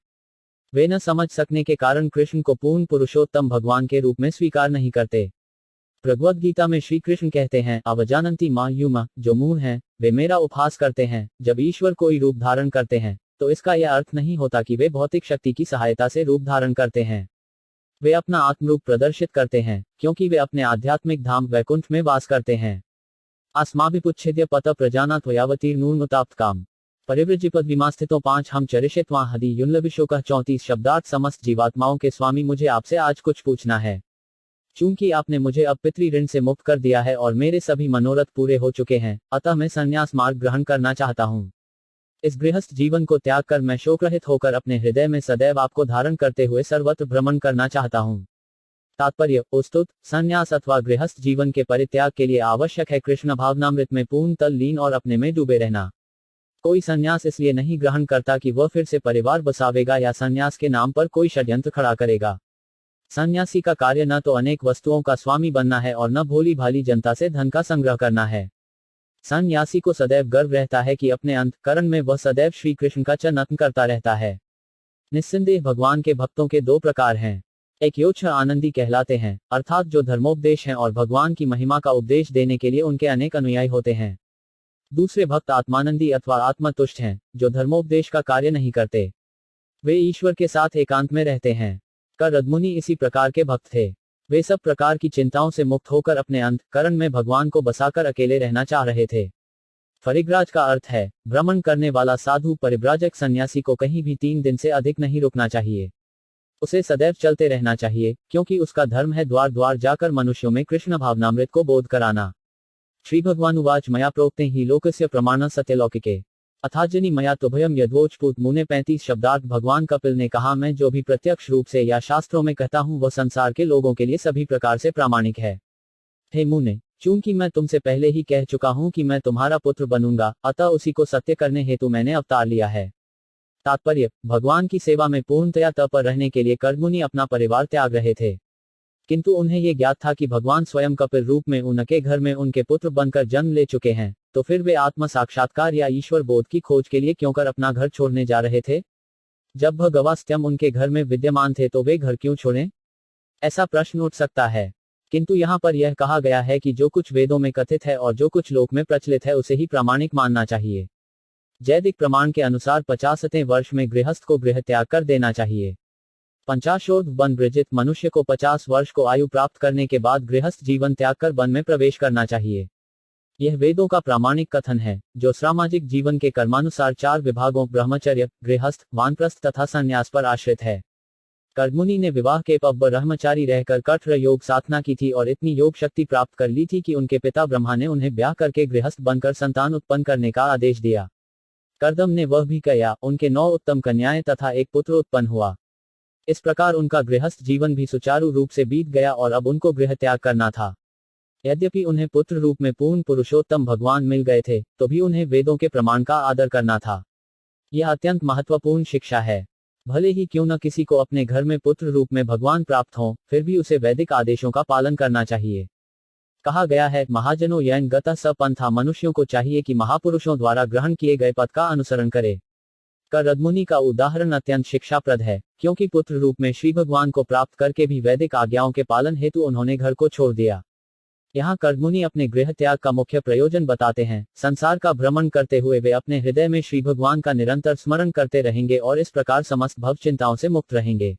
वे न समझ सकने के कारण कृष्ण को पूर्ण पुरुषोत्तम भगवान के रूप में स्वीकार नहीं करते। भगवद गीता में श्री कृष्ण कहते हैं, अवजानंती मां युमा, जो मूढ़ हैं, वे मेरा उपहास करते हैं। जब ईश्वर कोई रूप धारण करते हैं, तो इसका यह अर्थ नहीं होता कि वे भौतिक शक्ति की सहायता से रूप धारण करते हैं। वे अपना आत्मरूप प्रदर्शित करते हैं, क्योंकि वे अपने आध्यात्मिक धाम वैकुंठ में वास करते हैं। अस्माभिपुच्छेद्य पत प्रजानात वयावतीर्नूर्नुताप्त काम परिवृज्यपद विमास्थितों 5 हम चरिषित्वा हदि युल्लविशोकः 34 शब्दार्थ समस्त जीवात्माओं के स्वामी, मुझे आपसे आज कुछ पूछना है। चूंकि आपने मुझे अब पितृ ऋण से मुक्त कर दिया है और मेरे सभी मनोरथ पूरे हो चुके हैं, अतः मैं संन्यास मार्ग ग्रहण करना चाहता हूँ। इस गृहस्थ जीवन को त्याग कर मैं शोकरहित होकर अपने हृदय में सदैव आपको धारण करते हुए सर्वत्र भ्रमण करना चाहता हूँ। तात्पर्य, उस्तुत संन्यास अथवा गृहस्थ जीवन के परित्याग के लिए आवश्यक है कृष्ण भावनामृत में पूर्ण तल्लीन और अपने में डूबे रहना। कोई संन्यास इसलिए नहीं ग्रहण करता कि वह फिर से परिवार बसावेगा या संन्यास के नाम पर कोई षड्यंत्र खड़ा करेगा। सन्यासी का कार्य न तो अनेक वस्तुओं का स्वामी बनना है और न भोली भाली जनता से धन का संग्रह करना है। सन्यासी को सदैव गर्व रहता है कि अपने अंतःकरण में वह सदैव श्री कृष्ण का चिंतन करता रहता है। निस्संदेह भगवान के भक्तों के 2 प्रकार हैं। एक योच्छ आनंदी कहलाते हैं, अर्थात जो धर्मोपदेश हैं और भगवान की महिमा का उपदेश देने के लिए उनके अनेक अनुयायी होते हैं। दूसरे भक्त आत्मानंदी अथवा आत्मतुष्ट हैं, जो धर्मोपदेश का कार्य नहीं करते। वे ईश्वर के साथ एकांत में रहते हैं। रदमुनि इसी प्रकार के भक्त थे। वे सब प्रकार की चिंताओं से मुक्त होकर अपने अंतःकरण में भगवान को बसाकर अकेले रहना चाह रहे थे। परिव्राज का अर्थ है भ्रमण करने वाला साधु। परिव्राजक सन्यासी को कहीं भी 3 दिन से अधिक नहीं रुकना चाहिए। उसे सदैव चलते रहना चाहिए, क्योंकि उसका धर्म है द्वार द्वार जाकर मनुष्यों में कृष्ण भावनामृत को बोध कराना। श्री भगवानुवाच मया प्रोक्ते ही लोकस्य प्रमाण सत्यलौकिके अथाजनि मया तुभयम यद्वोचपूत मुने 35 शब्दार्थ भगवान कपिल ने कहा, मैं जो भी प्रत्यक्ष रूप से या शास्त्रों में कहता हूँ वह संसार के लोगों के लिए सभी प्रकार से प्रामाणिक है। हे मुने, चूंकि मैं तुमसे पहले ही कह चुका हूँ कि मैं तुम्हारा पुत्र बनूंगा, अतः उसी को सत्य करने हेतु मैंने अवतार लिया है। तात्पर्य, भगवान की सेवा में पूर्णतया तत्पर रहने के लिए कर्दमुनि अपना परिवार त्याग रहे थे, किंतु उन्हें यह ज्ञात था कि भगवान स्वयं कपिल रूप में उनके घर में उनके पुत्र बनकर जन्म ले चुके हैं, तो फिर वे आत्म साक्षात्कार या ईश्वर बोध की खोज के लिए क्यों कर अपना घर छोड़ने जा रहे थे। जब भगवास्त्यम उनके घर में विद्यमान थे तो वे घर क्यों छोड़ें, ऐसा प्रश्न उठ सकता है। किंतु यहाँ पर यह कहा गया है कि जो कुछ वेदों में कथित है और जो कुछ लोक में प्रचलित है उसे ही प्रामाणिक मानना चाहिए। जैदिक प्रमाण के अनुसार 50वें वर्ष में गृहस्थ को गृह त्याग कर देना चाहिए। 50 वन वृजित मनुष्य को 50 वर्ष को आयु प्राप्त करने के बाद गृहस्थ जीवन त्याग कर वन में प्रवेश करना चाहिए। यह वेदों का प्रामाणिक कथन है, जो सामाजिक जीवन के कर्मानुसार 4 विभागों ब्रह्मचर्य, गृहस्थ, वानप्रस्थ तथा संन्यास पर आश्रित है। कर्दमुनि ने विवाह के पूर्व ब्रह्मचारी रहकर कठोर योग साधना की थी और इतनी योग शक्ति प्राप्त कर ली थी कि उनके पिता ब्रह्मा ने उन्हें ब्याह करके गृहस्थ बनकर संतान उत्पन्न करने का आदेश दिया। कर्दम ने वह भी किया। उनके 9 उत्तम कन्याएं तथा एक पुत्र उत्पन्न हुआ। इस प्रकार उनका गृहस्थ जीवन भी सुचारू रूप से बीत गया और अब उनको गृह त्याग करना था। यद्यपि उन्हें पुत्र रूप में पूर्ण पुरुषोत्तम भगवान मिल गए थे, तो भी उन्हें वेदों के प्रमाण का आदर करना था। यह अत्यंत महत्वपूर्ण शिक्षा है। भले ही क्यों न किसी को अपने घर में पुत्र रूप में भगवान प्राप्त हो, फिर भी उसे वैदिक आदेशों का पालन करना चाहिए। कहा गया है, महाजनों यन गतः स पंथा, मनुष्यों को चाहिए कि महापुरुषों द्वारा ग्रहण किए गए पथ का अनुसरण करे। कर्दमुनि का उदाहरण अत्यंत शिक्षाप्रद है, क्योंकि पुत्र रूप में श्री भगवान को प्राप्त करके भी वैदिक आज्ञाओं के पालन हेतु उन्होंने घर को छोड़ दिया। यहाँ कर्दमुनि अपने गृह त्याग का मुख्य प्रयोजन बताते हैं। संसार का भ्रमण करते हुए वे अपने हृदय में श्री भगवान का निरंतर स्मरण करते रहेंगे और इस प्रकार समस्त भव चिंताओं से मुक्त रहेंगे।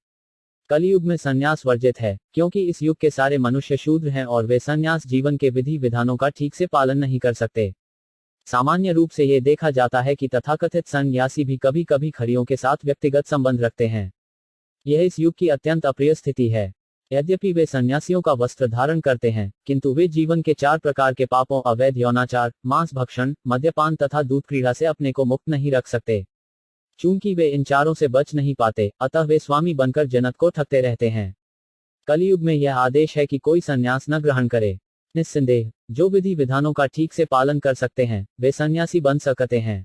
कलियुग में संन्यास वर्जित है, क्योंकि इस युग के सारे मनुष्य शूद्र हैं और वे संन्यास जीवन के विधि विधानों का ठीक से पालन नहीं कर सकते। सामान्य रूप से ये देखा जाता है कि तथाकथित संन्यासी भी कभी कभी खरियों के साथ व्यक्तिगत संबंध रखते हैं। यह इस युग की अत्यंत अप्रिय स्थिति है। यद्यपि वे सन्यासियों का वस्त्र धारण करते हैं, किंतु वे जीवन के 4 प्रकार के पापों अवैध यौनाचार, मांस भक्षण, मद्यपान तथा दूध क्रीड़ा से अपने को मुक्त नहीं रख सकते। चूंकि वे इन चारों से बच नहीं पाते, अतः वे स्वामी बनकर जनत को ठगते रहते हैं। कलियुग में यह आदेश है कि कोई संन्यास न ग्रहण करे। निस्संदेह जो विधि विधानों का ठीक से पालन कर सकते हैं, वे सन्यासी बन सकते हैं।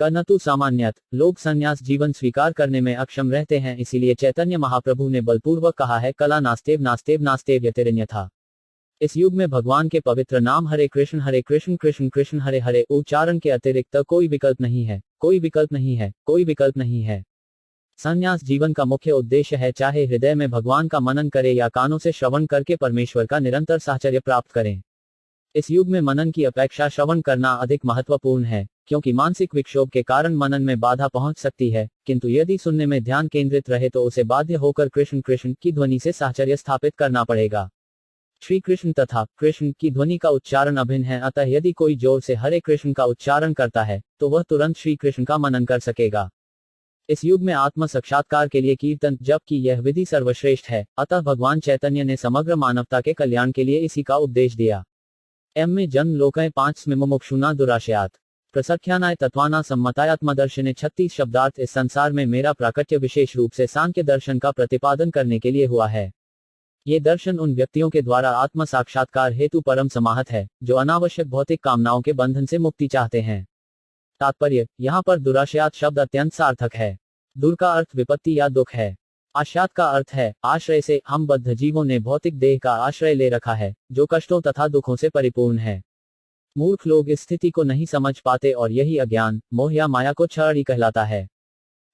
कर्नतु सामान्यत लोग संन्यास जीवन स्वीकार करने में अक्षम रहते हैं। इसीलिए चैतन्य महाप्रभु ने बलपूर्वक कहा है, कला नास्तेव नास्तेव नास्तेव यतिरन्यथा। इस युग में भगवान के पवित्र नाम हरे कृष्ण कृष्ण कृष्ण हरे हरे उच्चारण के अतिरिक्त कोई विकल्प नहीं है, कोई विकल्प नहीं है, कोई विकल्प नहीं है। संन्यास जीवन का मुख्य उद्देश्य है, चाहे हृदय में भगवान का मनन करे या कानों से श्रवण करके परमेश्वर का निरंतर साहचर्य प्राप्त करें। इस युग में मनन की अपेक्षा श्रवण करना अधिक महत्वपूर्ण है, क्योंकि मानसिक विक्षोभ के कारण मनन में बाधा पहुंच सकती है, किंतु यदि सुनने में ध्यान केंद्रित रहे तो उसे बाध्य होकर कृष्ण कृष्ण की ध्वनि से साहचर्य स्थापित करना पड़ेगा। श्री कृष्ण तथा कृष्ण की ध्वनि का उच्चारण अभिन्न है, अतः यदि कोई जोर से हरे कृष्ण का उच्चारण करता है तो वह तुरंत श्री कृष्ण का मनन कर सकेगा। इस युग में आत्म साक्षात्कार के लिए कीर्तन जप की यह विधि सर्वश्रेष्ठ है, अतः भगवान चैतन्य ने समग्र मानवता के कल्याण के लिए इसी का उपदेश दिया। में जन्म लोकय 5 में मुमुक्षुना दुराशयात प्रसख्यानाय तत्वाना सम्मतायात्मदर्शने 36 शब्दार्थ। इस संसार में मेरा प्राकट्य विशेष रूप से सांख्य दर्शन का प्रतिपादन करने के लिए हुआ है। ये दर्शन उन व्यक्तियों के द्वारा आत्म साक्षात्कार हेतु परम समाहत है, जो अनावश्यक भौतिक कामनाओं के बंधन से मुक्ति चाहते हैं। तात्पर्य, यहाँ पर दुराशयात शब्द अत्यंत सार्थक है। दूर का अर्थ विपत्ति या दुख है। आश्यात का अर्थ है आश्रय से। हम बद्ध जीवों ने भौतिक देह का आश्रय ले रखा है, जो कष्टों तथा दुखों से परिपूर्ण है। मूर्ख लोग इस स्थिति को नहीं समझ पाते और यही अज्ञान, मोह या माया को क्षण कहलाता है।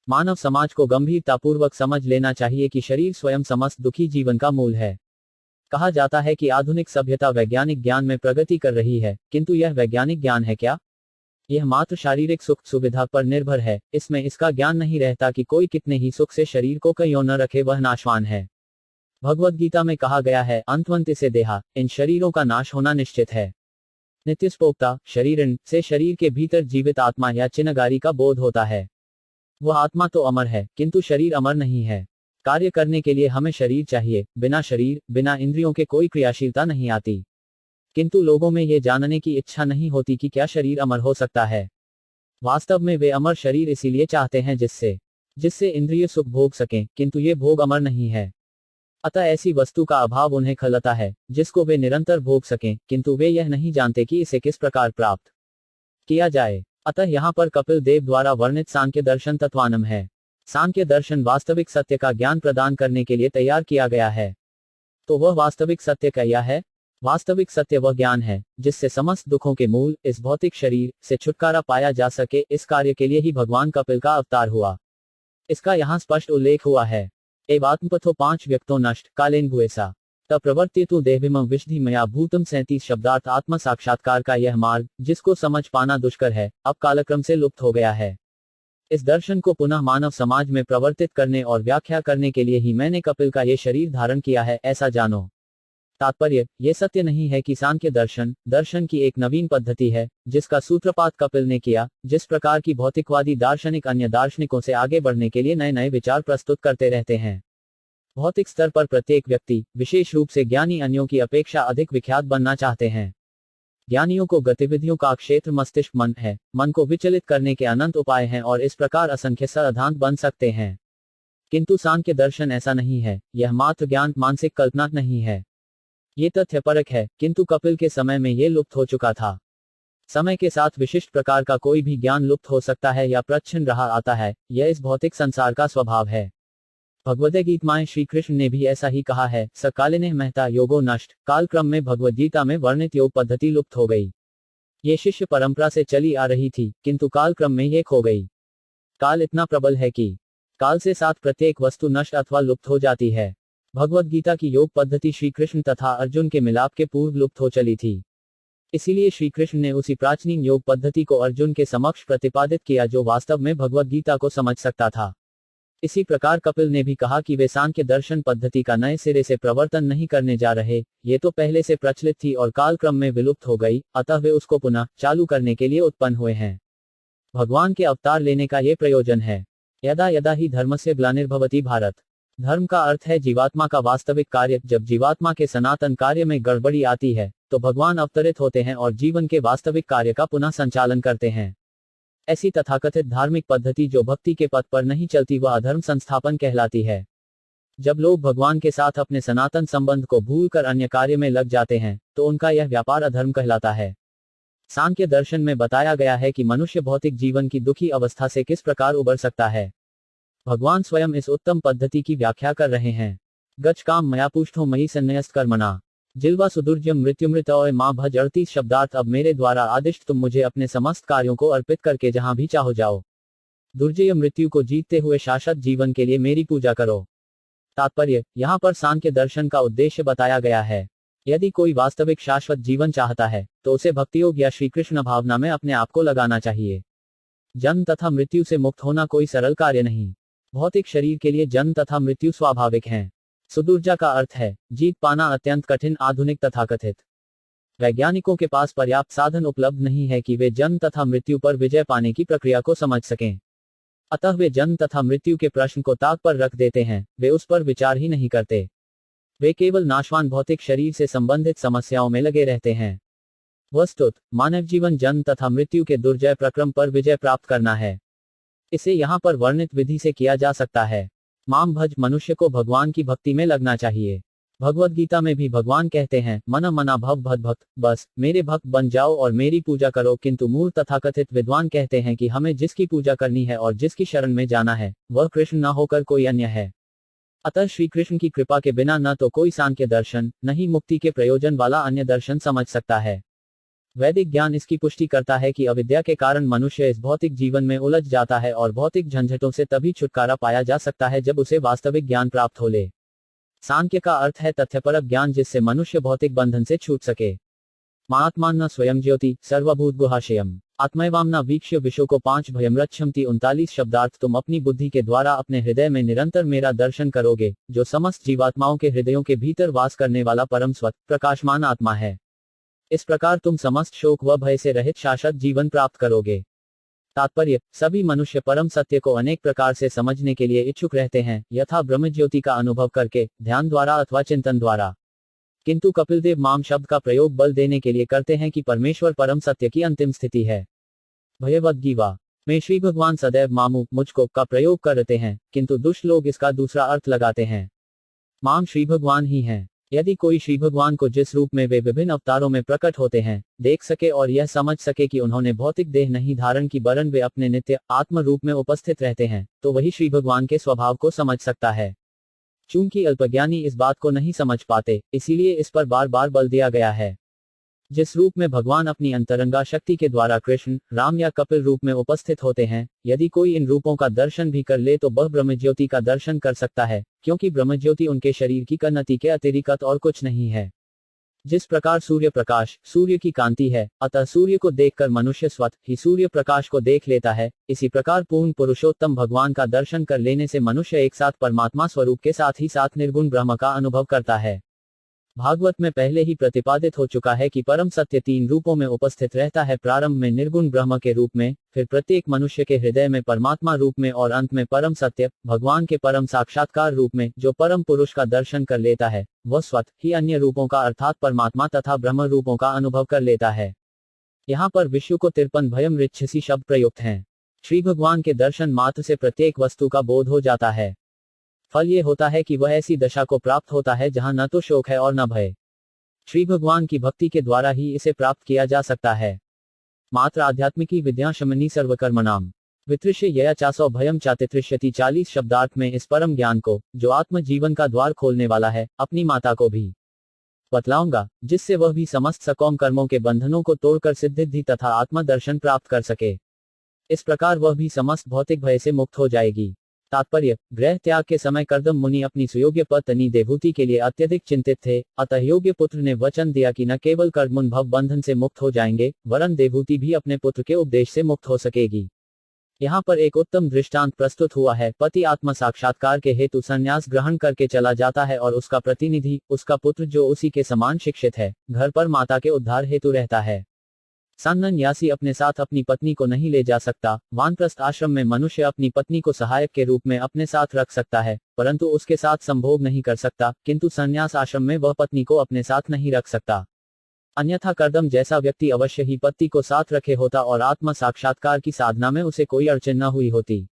मानव समाज को गंभीरतापूर्वक समझ लेना चाहिए कि शरीर स्वयं समस्त दुखी जीवन का मूल है। कहा जाता है कि आधुनिक सभ्यता वैज्ञानिक ज्ञान में प्रगति कर रही है, किंतु यह वैज्ञानिक ज्ञान है क्या? यह मात्र शारीरिक सुख सुविधा पर निर्भर है। इसमें इसका ज्ञान नहीं रहता कि कोई कितने ही सुख से शरीर को क्यों न रखे, वह नाशवान है। भगवद गीता में कहा गया है, अंतवंत से देहा, इन शरीरों का नाश होना निश्चित है। नित्यस्पोक्ता शरीरन से शरीर के भीतर जीवित आत्मा या चिन्हगारी का बोध होता है। वह आत्मा तो अमर है, किंतु शरीर अमर नहीं है। कार्य करने के लिए हमें शरीर चाहिए, बिना शरीर बिना इंद्रियों के कोई क्रियाशीलता नहीं आती। किंतु लोगों में ये जानने की इच्छा नहीं होती कि क्या शरीर अमर हो सकता है। वास्तव में वे अमर शरीर इसीलिए चाहते हैं जिससे इंद्रिय सुख भोग सकें, किंतु ये भोग अमर नहीं है। अतः ऐसी वस्तु का अभाव उन्हें खलता है जिसको वे निरंतर भोग सकें, किंतु वे यह नहीं जानते कि इसे किस प्रकार प्राप्त किया जाए। अतः यहाँ पर कपिल देव द्वारा वर्णित सांख्य दर्शन तत्वानम है। सांख्य दर्शन वास्तविक सत्य का ज्ञान प्रदान करने के लिए तैयार किया गया है। तो वह वास्तविक सत्य क्या है? वास्तविक सत्य वह ज्ञान है जिससे समस्त दुखों के मूल, इस भौतिक शरीर से छुटकारा पाया जा सके। इस कार्य के लिए ही भगवान कपिल का अवतार हुआ। इसका यहाँ स्पष्ट उल्लेख हुआ है। एव आत्मपथो 5 व्यक्तो नष्ट कालेन भुएसा तब प्रवर्तितु देहविमं विशधि मया भूतम 37 शब्दार्थ। आत्म साक्षात्कार का यह मार्ग, जिसको समझ पाना दुष्कर है, अब कालक्रम से लुप्त हो गया है। इस दर्शन को पुनः मानव समाज में प्रवर्तित करने और व्याख्या करने के लिए ही मैंने कपिल का ये शरीर धारण किया है, ऐसा जानो। तात्पर्य, ये सत्य नहीं है कि सांख्य दर्शन की एक नवीन पद्धति है, जिसका सूत्रपात कपिल ने किया। जिस प्रकार की भौतिकवादी दार्शनिक अन्य दार्शनिकों से आगे बढ़ने के लिए नए नए विचार प्रस्तुत करते रहते हैं। भौतिक स्तर पर प्रत्येक व्यक्ति, विशेष रूप से ज्ञानी, अन्यों की अपेक्षा अधिक विख्यात बनना चाहते हैं। ज्ञानियों को गतिविधियों का क्षेत्र मस्तिष्क मन है। मन को विचलित करने के अनंत उपाय हैं और इस प्रकार असंख्य सिद्धांत बन सकते हैं। किंतु सांख्य दर्शन ऐसा नहीं है। यह मात्र ज्ञान, मानसिक कल्पना नहीं है। ये तथ्यपरक है, किंतु कपिल के समय में ये लुप्त हो चुका था। समय के साथ विशिष्ट प्रकार का कोई भी ज्ञान लुप्त हो सकता है या प्रच्छन्न रहा आता है। यह इस भौतिक संसार का स्वभाव है। भगवद्गीता में श्री कृष्ण ने भी ऐसा ही कहा है, सकालिने महता योगो नष्ट। कालक्रम में भगवद्गीता में वर्णित योग पद्धति लुप्त हो गई। ये शिष्य परंपरा से चली आ रही थी, किंतु कालक्रम में ये खो गई। काल इतना प्रबल है कि काल से साथ प्रत्येक वस्तु नष्ट अथवा लुप्त हो जाती है। भगवद गीता की योग पद्धति श्री कृष्ण तथा अर्जुन के मिलाप के पूर्व लुप्त हो चली थी। इसीलिए श्री कृष्ण ने उसी प्राचीन योग पद्धति को अर्जुन के समक्ष प्रतिपादित किया, जो वास्तव में भगवद गीता को समझ सकता था। इसी प्रकार कपिल ने भी कहा कि वे सांख्य दर्शन पद्धति का नए सिरे से प्रवर्तन नहीं करने जा रहे। ये तो पहले से प्रचलित थी और कालक्रम में विलुप्त हो गई, अतः वे उसको पुनः चालू करने के लिए उत्पन्न हुए हैं। भगवान के अवतार लेने का ये प्रयोजन है। यदा यदा ही धर्मस्य ग्लानिर्भवति भारत। धर्म का अर्थ है जीवात्मा का वास्तविक कार्य। जब जीवात्मा के सनातन कार्य में गड़बड़ी आती है, तो भगवान अवतरित होते हैं और जीवन के वास्तविक कार्य का पुनः संचालन करते हैं। ऐसी तथाकथित धार्मिक पद्धति जो भक्ति के पथ पर नहीं चलती, वह अधर्म संस्थापन कहलाती है। जब लोग भगवान के साथ अपने सनातन संबंध को भूलकर अन्य कार्य में लग जाते हैं, तो उनका यह व्यापार अधर्म कहलाता है। सांख्य दर्शन में बताया गया है कि मनुष्य भौतिक जीवन की दुखी अवस्था से किस प्रकार उबर सकता है। भगवान स्वयं इस उत्तम पद्धति की व्याख्या कर रहे हैं। गच्छ काम मया पुष्ठो मयि संन्यस्त कर्मणा जिल्वा सुदुर्जम मृत्युमृत और माँ भज 38 शब्दार्थ। अब मेरे द्वारा आदिष्ट तुम मुझे अपने समस्त कार्यों को अर्पित करके जहां भी चाहो जाओ। दुर्जय मृत्यु को जीतते हुए शाश्वत जीवन के लिए मेरी पूजा करो। तात्पर्य, यहाँ पर सांख्य दर्शन का उद्देश्य बताया गया है। यदि कोई वास्तविक शाश्वत जीवन चाहता है तो उसे भक्तियोग या श्री कृष्ण भावना में अपने आप को लगाना चाहिए। जन्म तथा मृत्यु से मुक्त होना कोई सरल कार्य नहीं। भौतिक शरीर के लिए जन्म तथा मृत्यु स्वाभाविक हैं। सुदुर्जा का अर्थ है जीत पाना अत्यंत कठिन, आधुनिक तथाकथित। वैज्ञानिकों के पास पर्याप्त साधन उपलब्ध नहीं है कि वे जन्म तथा मृत्यु पर विजय पाने की प्रक्रिया को समझ सकें। अतः वे जन्म तथा मृत्यु के प्रश्न को ताक पर रख देते हैं, वे उस पर विचार ही नहीं करते। वे केवल नाशवान भौतिक शरीर से संबंधित समस्याओं में लगे रहते हैं। वस्तुत मानव जीवन जन्म तथा मृत्यु के दुर्जय प्रक्रम पर विजय प्राप्त करना है। इसे यहाँ पर वर्णित विधि से किया जा सकता है। माम भज, मनुष्य को भगवान की भक्ति में लगना चाहिए। भगवद गीता में भी भगवान कहते हैं मना मना भव भद भक्त, बस मेरे भक्त बन जाओ और मेरी पूजा करो। किंतु मूल तथाकथित विद्वान कहते हैं कि हमें जिसकी पूजा करनी है और जिसकी शरण में जाना है वह कृष्ण न होकर कोई अन्य है। अतः श्री कृष्ण की कृपा के बिना न तो कोई सांख्य दर्शन, न ही मुक्ति के प्रयोजन वाला अन्य दर्शन समझ सकता है। वैदिक ज्ञान इसकी पुष्टि करता है कि अविद्या के कारण मनुष्य इस भौतिक जीवन में उलझ जाता है और भौतिक झंझटों से तभी छुटकारा पाया जा सकता है जब उसे वास्तविक ज्ञान प्राप्त हो ले। सांख्य का अर्थ है तथ्यपरक ज्ञान, जिससे मनुष्य भौतिक बंधन से छूट सके। महात्मान्न स्वयं ज्योति सर्वभूत गुहाशयम आत्मैवामना वीक्ष्य विश्व को 5 भयमृच्छमति 39 शब्दार्थ। तुम अपनी बुद्धि के द्वारा अपने हृदय में निरंतर मेरा दर्शन करोगे, जो समस्त जीवात्माओं के हृदयों के भीतर वास करने वाला परम स्वत प्रकाशमान आत्मा है। इस प्रकार तुम समस्त शोक व भय से रहित शाश्वत जीवन प्राप्त करोगे। तात्पर्य, सभी मनुष्य परम सत्य को अनेक प्रकार से समझने के लिए इच्छुक रहते हैं, यथा ब्रह्मज्योति का अनुभव करके, ध्यान द्वारा अथवा चिंतन द्वारा। किंतु कपिलदेव माम शब्द का प्रयोग बल देने के लिए करते हैं कि परमेश्वर परम सत्य की अंतिम स्थिति है। भयवद्गीता में श्री भगवान सदैव मामू मुझको का प्रयोग करते हैं, किंतु दुष्ट लोग इसका दूसरा अर्थ लगाते हैं। माम श्री भगवान ही हैं। यदि कोई श्री भगवान को जिस रूप में वे विभिन्न अवतारों में प्रकट होते हैं देख सके और यह समझ सके कि उन्होंने भौतिक देह नहीं धारण की वरन वे अपने नित्य आत्म रूप में उपस्थित रहते हैं, तो वही श्री भगवान के स्वभाव को समझ सकता है। चूंकि अल्पज्ञानी इस बात को नहीं समझ पाते, इसीलिए इस पर बार बार बल दिया गया है। जिस रूप में भगवान अपनी अंतरंगा शक्ति के द्वारा कृष्ण, राम या कपिल रूप में उपस्थित होते हैं, यदि कोई इन रूपों का दर्शन भी कर ले तो वह ब्रह्मज्योति का दर्शन कर सकता है, क्योंकि ब्रह्मज्योति उनके शरीर की कन्नति के अतिरिक्त और कुछ नहीं है। जिस प्रकार सूर्य प्रकाश सूर्य की कांति है, अतः सूर्य को देखकर मनुष्य स्वतः ही सूर्य प्रकाश को देख लेता है, इसी प्रकार पूर्ण पुरुषोत्तम भगवान का दर्शन कर लेने से मनुष्य एक साथ परमात्मा स्वरूप के साथ ही साथ निर्गुण ब्रह्म का अनुभव करता है। भागवत में पहले ही प्रतिपादित हो चुका है कि परम सत्य 3 रूपों में उपस्थित रहता है, प्रारंभ में निर्गुण ब्रह्म के रूप में, फिर प्रत्येक मनुष्य के हृदय में परमात्मा रूप में और अंत में परम सत्य भगवान के परम साक्षात्कार रूप में। जो परम पुरुष का दर्शन कर लेता है वह स्वतः ही अन्य रूपों का अर्थात परमात्मा तथा ब्रह्म रूपों का अनुभव कर लेता है। यहाँ पर विश्व को 53 भयमृच्छसी शब्द प्रयुक्त हैं। श्री भगवान के दर्शन मात्र से प्रत्येक वस्तु का बोध हो जाता है। फल ये होता है कि वह ऐसी दशा को प्राप्त होता है जहां न तो शोक है और न भय। श्री भगवान की भक्ति के द्वारा ही इसे प्राप्त किया जा सकता है। मात्र आध्यात्मिकी विद्या शमनी सर्वकर्मणाम वितृष्य यया चासो भयम चातितृष्यति 40 शब्दार्थ में इस परम ज्ञान को, जो आत्म जीवन का द्वार खोलने वाला है, अपनी माता को भी बतलाऊंगा, जिससे वह भी समस्त सकौम कर्मों के बंधनों को तोड़कर सिद्धिद्धि तथा आत्म दर्शन प्राप्त कर सके। इस प्रकार वह भी समस्त भौतिक भय से मुक्त हो जाएगी। तात्पर्य, गृह त्याग के समय कर्दम मुनि अपनी सुयोग्य पत्नी देवहूति के लिए अत्यधिक चिंतित थे, अतः योग्य पुत्र ने वचन दिया कि न केवल कर्दमुन भव बंधन से मुक्त हो जाएंगे, वरन देवहूति भी अपने पुत्र के उपदेश से मुक्त हो सकेगी। यहाँ पर एक उत्तम दृष्टांत प्रस्तुत हुआ है। पति आत्म साक्षात्कार के हेतु संन्यास ग्रहण करके चला जाता है और उसका प्रतिनिधि, उसका पुत्र जो उसी के समान शिक्षित है, घर पर माता के उद्धार हेतु रहता है। संन्यासी अपने साथ अपनी पत्नी को नहीं ले जा सकता। वानप्रस्थ आश्रम में मनुष्य अपनी पत्नी को सहायक के रूप में अपने साथ रख सकता है, परंतु उसके साथ संभोग नहीं कर सकता, किंतु संन्यास आश्रम में वह पत्नी को अपने साथ नहीं रख सकता। अन्यथा कर्दम जैसा व्यक्ति अवश्य ही पति को साथ रखे होता और आत्म साक्षात्कार की साधना में उसे कोई अड़चन न हुई होती।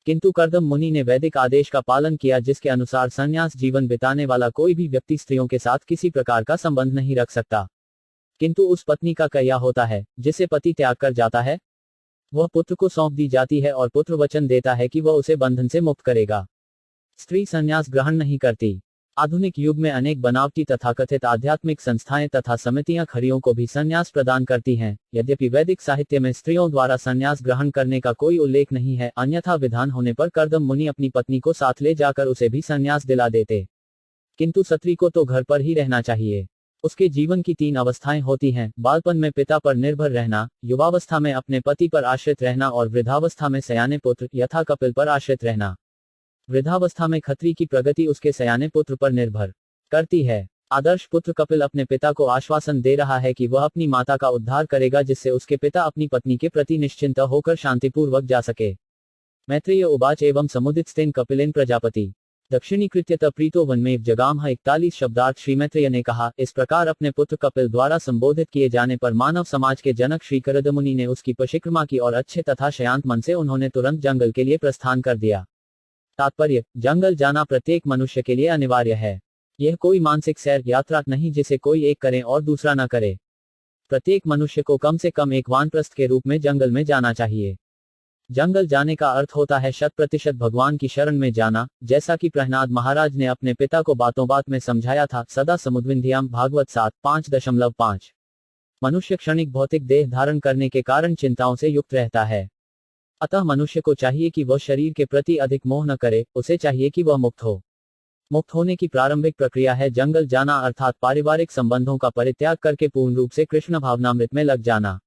किंतु कर्दम मुनि ने वैदिक आदेश का पालन किया, जिसके अनुसार संन्यास जीवन बिताने वाला कोई भी व्यक्ति स्त्रियों के साथ किसी प्रकार का संबंध नहीं रख सकता। किंतु उस पत्नी का क्या होता है जिसे पति त्याग कर जाता है? वह पुत्र को सौंप दी जाती है और पुत्र वचन देता है कि वह उसे बंधन से मुक्त करेगा। स्त्री संन्यास ग्रहण नहीं करती। आधुनिक युग में अनेक बनावटी तथाकथित आध्यात्मिक संस्थाएं तथा समितियां खरियों को भी संन्यास प्रदान करती हैं। यद्यपि वैदिक साहित्य में स्त्रियों द्वारा संन्यास ग्रहण करने का कोई उल्लेख नहीं है, अन्यथा विधान होने पर कर्दम मुनि अपनी पत्नी को साथ ले जाकर उसे भी संन्यास दिला देते। किंतु स्त्री को तो घर पर ही रहना चाहिए। उसके जीवन की 3 अवस्थाएं होती हैं: बालपन में पिता पर निर्भर रहना, युवावस्था में अपने पति पर आश्रित रहना और वृद्धावस्था में सयाने पुत्र यथा कपिल पर आश्रित रहना। वृद्धावस्था में खत्री की प्रगति उसके सयाने पुत्र पर निर्भर करती है। आदर्श पुत्र कपिल अपने पिता को आश्वासन दे रहा है कि वह अपनी माता का उद्धार करेगा, जिससे उसके पिता अपनी पत्नी के प्रति निश्चिंत होकर शांतिपूर्वक जा सके। मैत्रेय उवाच एवं समुदितस्तेन कपिलेन प्रजापति दक्षिणीकृत्यत प्रीतो वनमेव जगामह। 41 शब्दार्थ श्री मैत्रेय ने कहा, इस प्रकार अपने पुत्र कपिल द्वारा संबोधित किए जाने पर मानव समाज के जनक श्री करद मुनि ने उसकी परिक्रमा की और अच्छे तथा शांत मन से उन्होंने तुरंत जंगल के लिए प्रस्थान कर दिया। तात्पर्य: जंगल जाना प्रत्येक मनुष्य के लिए अनिवार्य है। यह कोई मानसिक सैर यात्रा नहीं जिसे कोई एक करे और दूसरा न करे। प्रत्येक मनुष्य को कम से कम एक वानप्रस्थ के रूप में जंगल में जाना चाहिए। जंगल जाने का अर्थ होता है 100% भगवान की शरण में जाना, जैसा कि प्रहलाद महाराज ने अपने पिता को बातों बात में समझाया था। सदा समुद्विंध्याम भागवत 7:5.5। मनुष्य क्षणिक भौतिक देह धारण करने के कारण चिंताओं से युक्त रहता है। अतः मनुष्य को चाहिए कि वह शरीर के प्रति अधिक मोह न करे, उसे चाहिए कि वह मुक्त हो। मुक्त होने की प्रारंभिक प्रक्रिया है जंगल जाना, अर्थात पारिवारिक संबंधों का परित्याग करके पूर्ण रूप से कृष्ण भावनामृत में लग जाना।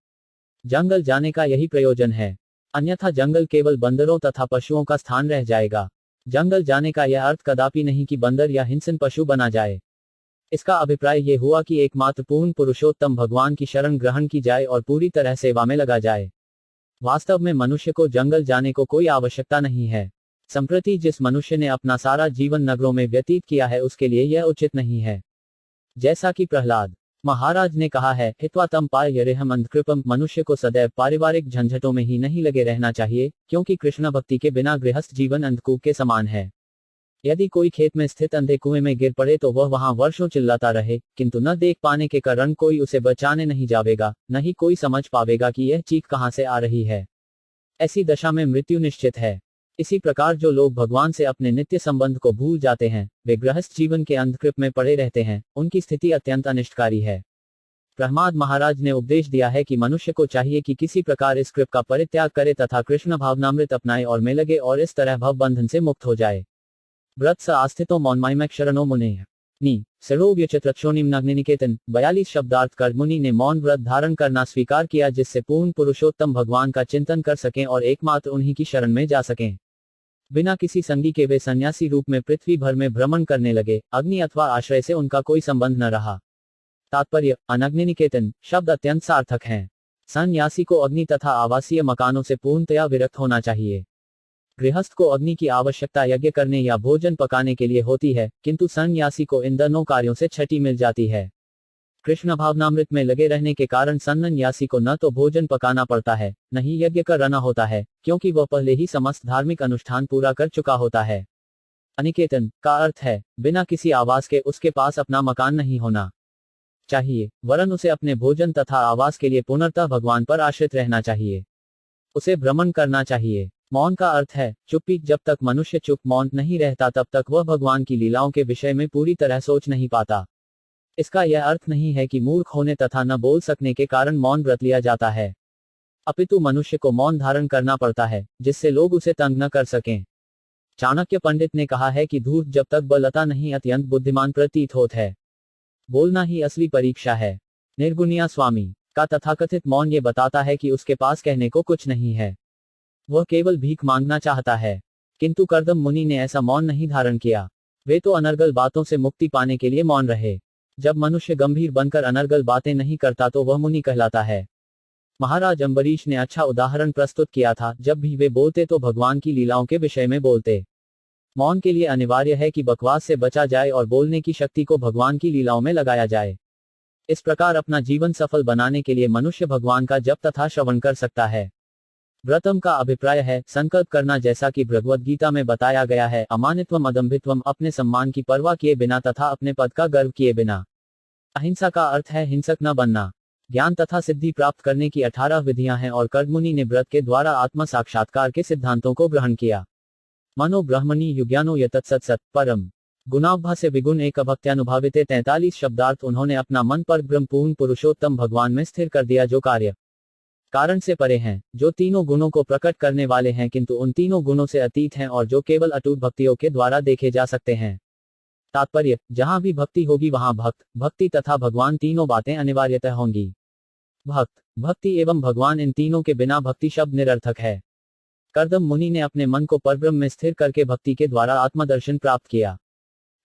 जंगल जाने का यही प्रयोजन है, अन्यथा जंगल केवल बंदरों तथा पशुओं का स्थान रह जाएगा। जंगल जाने का यह अर्थ कदापि नहीं कि बंदर या हिंसक पशु बना जाए। इसका अभिप्राय ये हुआ कि एकमात्र पूर्ण पुरुषोत्तम भगवान की शरण ग्रहण की जाए और पूरी तरह सेवा में लगा जाए। वास्तव में मनुष्य को जंगल जाने को कोई आवश्यकता नहीं है। संप्रति जिस मनुष्य ने अपना सारा जीवन नगरों में व्यतीत किया है, उसके लिए यह उचित नहीं है। जैसा कि प्रहलाद महाराज ने कहा है, हित्वा तम पार्यरेहम अंधकृपम। मनुष्य को सदैव पारिवारिक झंझटों में ही नहीं लगे रहना चाहिए, क्योंकि कृष्ण भक्ति के बिना गृहस्थ जीवन अंधकूप के समान है। यदि कोई खेत में स्थित अंधे कुएं में गिर पड़े तो वह वहां वर्षों चिल्लाता रहे, किंतु न देख पाने के कारण कोई उसे बचाने नहीं जावेगा, न ही कोई समझ पावेगा कि यह चीख कहां से आ रही है। ऐसी दशा में मृत्यु निश्चित है। इसी प्रकार जो लोग भगवान से अपने नित्य संबंध को भूल जाते हैं, वे गृहस्थ जीवन के अंधकृप में पड़े रहते हैं। उनकी स्थिति अत्यंत अनिष्टकारी है। प्रहलाद महाराज ने उपदेश दिया है कि मनुष्य को चाहिए कि किसी प्रकार इस कृप का परित्याग करे तथा कृष्ण भावनामृत अपनाए और में लगे और इस तरह भव बंधन से मुक्त हो जाए। व्रत स आस्थितो मौनमयमैक शरणो मुने नी सरोव्यचत्रक्षोनिम नग्निनिकेतन। 42 शब्दार्थ कर मुनि ने मौन व्रत धारण करना स्वीकार किया, जिससे पूर्ण पुरुषोत्तम भगवान का चिंतन कर सकें और एकमात्र उन्हीं की शरण में जा सकें। बिना किसी संगी के वे सन्यासी रूप में पृथ्वी भर में भ्रमण करने लगे। अग्नि अथवा आश्रय से उनका कोई संबंध न रहा। तात्पर्य: अनग्निनिकेतन शब्द अत्यंत सार्थक हैं। सन्यासी को अग्नि तथा आवासीय मकानों से पूर्णतया विरक्त होना चाहिए। गृहस्थ को अग्नि की आवश्यकता यज्ञ करने या भोजन पकाने के लिए होती है, किंतु सन्यासी को इन दोनों कार्यों से छठी मिल जाती है। कृष्ण भावनामृत में लगे रहने के कारण सन्यासी को न तो भोजन पकाना पड़ता है, न ही यज्ञ करना होता है, क्योंकि वह पहले ही समस्त धार्मिक अनुष्ठान पूरा कर चुका होता है। अनिकेतन का अर्थ है बिना किसी आवास के उसके पास अपना मकान नहीं होना चाहिए, वरन उसे अपने भोजन तथा आवास के लिए पूर्णतः भगवान पर आश्रित रहना चाहिए। उसे भ्रमण करना चाहिए। मौन का अर्थ है चुप्पी। जब तक मनुष्य चुप मौन नहीं रहता, तब तक वह भगवान की लीलाओं के विषय में पूरी तरह सोच नहीं पाता। इसका यह अर्थ नहीं है कि मूर्ख होने तथा न बोल सकने के कारण मौन व्रत लिया जाता है, अपितु मनुष्य को मौन धारण करना पड़ता है, जिससे लोग उसे तंग न कर सकें। चाणक्य पंडित ने कहा है कि धूर्त जब तक बलता नहीं अत्यंत बुद्धिमान प्रतीत होता है। बोलना ही असली परीक्षा है। निर्गुणिया स्वामी का तथाकथित मौन ये बताता है कि उसके पास कहने को कुछ नहीं है, वह केवल भीख मांगना चाहता है। किंतु कर्दम मुनि ने ऐसा मौन नहीं धारण किया। वे तो अनर्गल बातों से मुक्ति पाने के लिए मौन रहे। जब मनुष्य गंभीर बनकर अनर्गल बातें नहीं करता तो वह मुनि कहलाता है। महाराज अम्बरीश ने अच्छा उदाहरण प्रस्तुत किया था। जब भी वे बोलते तो भगवान की लीलाओं के विषय में बोलते। मौन के लिए अनिवार्य है कि बकवास से बचा जाए और बोलने की शक्ति को भगवान की लीलाओं में लगाया जाए। इस प्रकार अपना जीवन सफल बनाने के लिए मनुष्य भगवान का जप तथा श्रवण कर सकता है। व्रतम का अभिप्राय है संकल्प करना, जैसा कि भगवद गीता में बताया गया है, अमानित्वम अदम्भित्वम, अपने सम्मान की परवाह किए बिना तथा अपने पद का गर्व किए बिना। अहिंसा का अर्थ है हिंसक न बनना। ज्ञान तथा सिद्धि प्राप्त करने की 18 विधियां हैं और कर्दमुनि ने व्रत के द्वारा आत्म साक्षात्कार के सिद्धांतों को ग्रहण किया। मनो ब्रह्मणि युज्ञानो यतत्सत् सत् परम। गुणाभ्यासे विगुण एक अभक्त्यानुभाविते 43 शब्दार्थ उन्होंने अपना मन पर ब्रह्मपूर्ण पुरुषोत्तम भगवान में स्थिर कर दिया जो कार्य कारण से परे हैं, जो तीनों गुणों को प्रकट करने वाले हैं किंतु उन तीनों गुणों से अतीत हैं और जो केवल अटूट भक्तियों के द्वारा देखे जा सकते हैं। तात्पर्य, जहां भी भक्ति होगी वहां भक्त, भक्ति तथा भगवान तीनों बातें अनिवार्यतः होंगी। भक्त, भक्ति एवं भगवान इन तीनों के बिना भक्ति शब्द निरर्थक है। कर्दम मुनि ने अपने मन को परब्रह्म में स्थिर करके भक्ति के द्वारा आत्मदर्शन प्राप्त किया।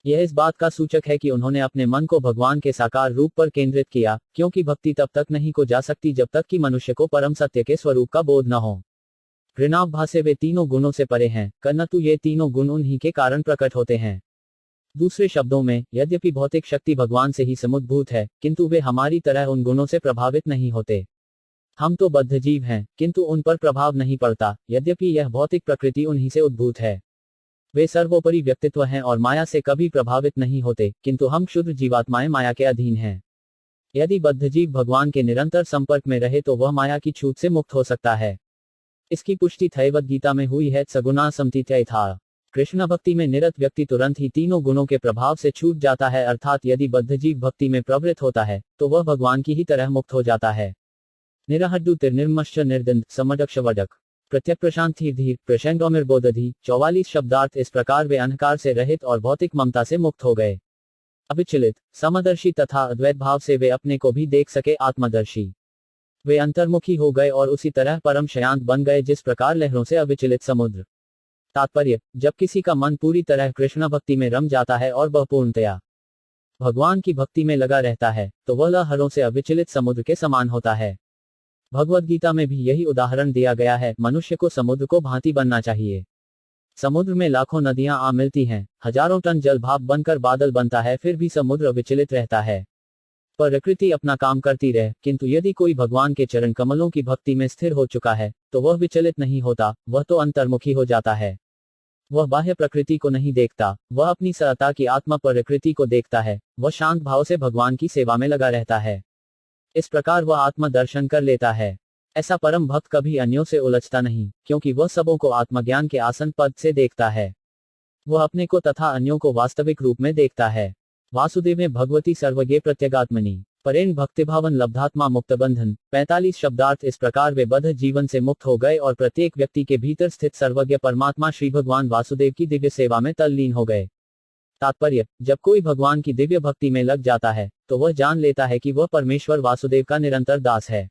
यह इस बात का सूचक है कि उन्होंने अपने मन को भगवान के साकार रूप पर केंद्रित किया, क्योंकि भक्ति तब तक नहीं को जा सकती जब तक कि मनुष्य को परम सत्य के स्वरूप का बोध न हो। घृणाभासे वे तीनों गुणों से परे हैं, कर्नतु ये तीनों गुण उन्हीं के कारण प्रकट होते हैं। दूसरे शब्दों में, यद्यपि भौतिक शक्ति भगवान से ही समुद्भूत है, किंतु वे हमारी तरह उन गुणों से प्रभावित नहीं होते। हम तो बद्ध जीव हैं, किंतु उन पर प्रभाव नहीं पड़ता, यद्यपि यह भौतिक प्रकृति उन्हीं से उद्भूत है। वे सर्वोपरि व्यक्तित्व हैं और माया से कभी प्रभावित नहीं होते, किंतु हम क्षुद्र जीवात्माएं माया के अधीन हैं। यदि बद्ध जीव भगवान के निरंतर संपर्क में रहे तो वह माया की छूट से मुक्त हो सकता है। इसकी पुष्टि थैवद गीता में हुई है, सगुणा समतीत्यथा। कृष्ण भक्ति में निरत व्यक्ति तुरंत ही तीनों गुणों के प्रभाव से छूट जाता है, अर्थात यदि बद्ध जीव भक्ति में प्रवृत्त होता है तो वह भगवान की ही तरह मुक्त हो जाता है। निरहड्डु निर्मश्च निर्दंड समदक्ष वडक प्रत्यक प्रशांति धीर प्रशंगोमिर बोधधि 44 शब्दार्थ इस प्रकार वे अंधकार से रहित और भौतिक ममता से मुक्त हो गए। अविचलित, समदर्शी तथा अद्वैत भाव से वे अपने को भी देख सके, आत्मदर्शी। वे अंतर्मुखी हो गए और उसी तरह परम शांत बन गए जिस प्रकार लहरों से अविचलित समुद्र। तात्पर्य, जब किसी का मन पूरी तरह कृष्ण भक्ति में रम जाता है और वह पूर्णतया भगवान की भक्ति में लगा रहता है तो वह लहरों से अविचलित समुद्र के समान होता है। भगवद गीता में भी यही उदाहरण दिया गया है। मनुष्य को समुद्र को भांति बनना चाहिए। समुद्र में लाखों नदियां आ मिलती हैं, हजारों टन जल भाप बनकर बादल बनता है, फिर भी समुद्र विचलित रहता है। प्रकृति अपना काम करती रहे, किंतु यदि कोई भगवान के चरण कमलों की भक्ति में स्थिर हो चुका है तो वह विचलित नहीं होता, वह तो अंतर्मुखी हो जाता है। वह बाह्य प्रकृति को नहीं देखता, वह अपनी सत्ता की आत्मा प्रकृति को देखता है। वह शांत भाव से भगवान की सेवा में लगा रहता है। इस प्रकार वह आत्म दर्शन कर लेता है। ऐसा परम भक्त कभी अन्यों से उलझता नहीं, क्योंकि वह सबों को आत्मज्ञान के आसन पद से देखता है। वह अपने को तथा अन्यों को वास्तविक रूप में देखता है। वासुदेव में भगवती सर्वज्ञ प्रत्यगात्मनि परेण भक्तिभावन लब्धात्मा मुक्त बंधन 45 शब्दार्थ इस प्रकार वे बद्ध जीवन से मुक्त हो गए और प्रत्येक व्यक्ति के भीतर स्थित सर्वज्ञ परमात्मा श्री भगवान वासुदेव की दिव्य सेवा में तल्लीन हो गए। तात्पर्य, जब कोई भगवान की दिव्य भक्ति में लग जाता है तो वह जान लेता है कि वह परमेश्वर वासुदेव का निरंतर दास है।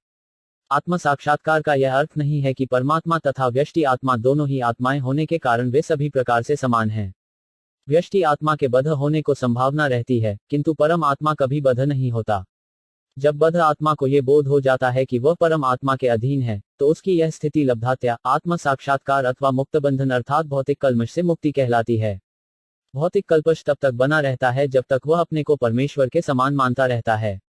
आत्म साक्षात्कार का यह अर्थ नहीं है कि परमात्मा तथा व्यष्टि आत्मा दोनों ही आत्माएं होने के कारण वे सभी प्रकार से समान हैं। व्यष्टि आत्मा के बद्ध होने को संभावना रहती है, किंतु परम आत्मा कभी बद्ध नहीं होता। जब बद्ध आत्मा को यह बोध हो जाता है कि वह परम आत्मा के अधीन है तो उसकी यह स्थिति लब्धात्या आत्म साक्षात्कार अथवा मुक्त बंधन अर्थात भौतिक कल्मश से मुक्ति कहलाती है। भौतिक कल्पश तब तक बना रहता है जब तक वह अपने को परमेश्वर के समान मानता रहता है।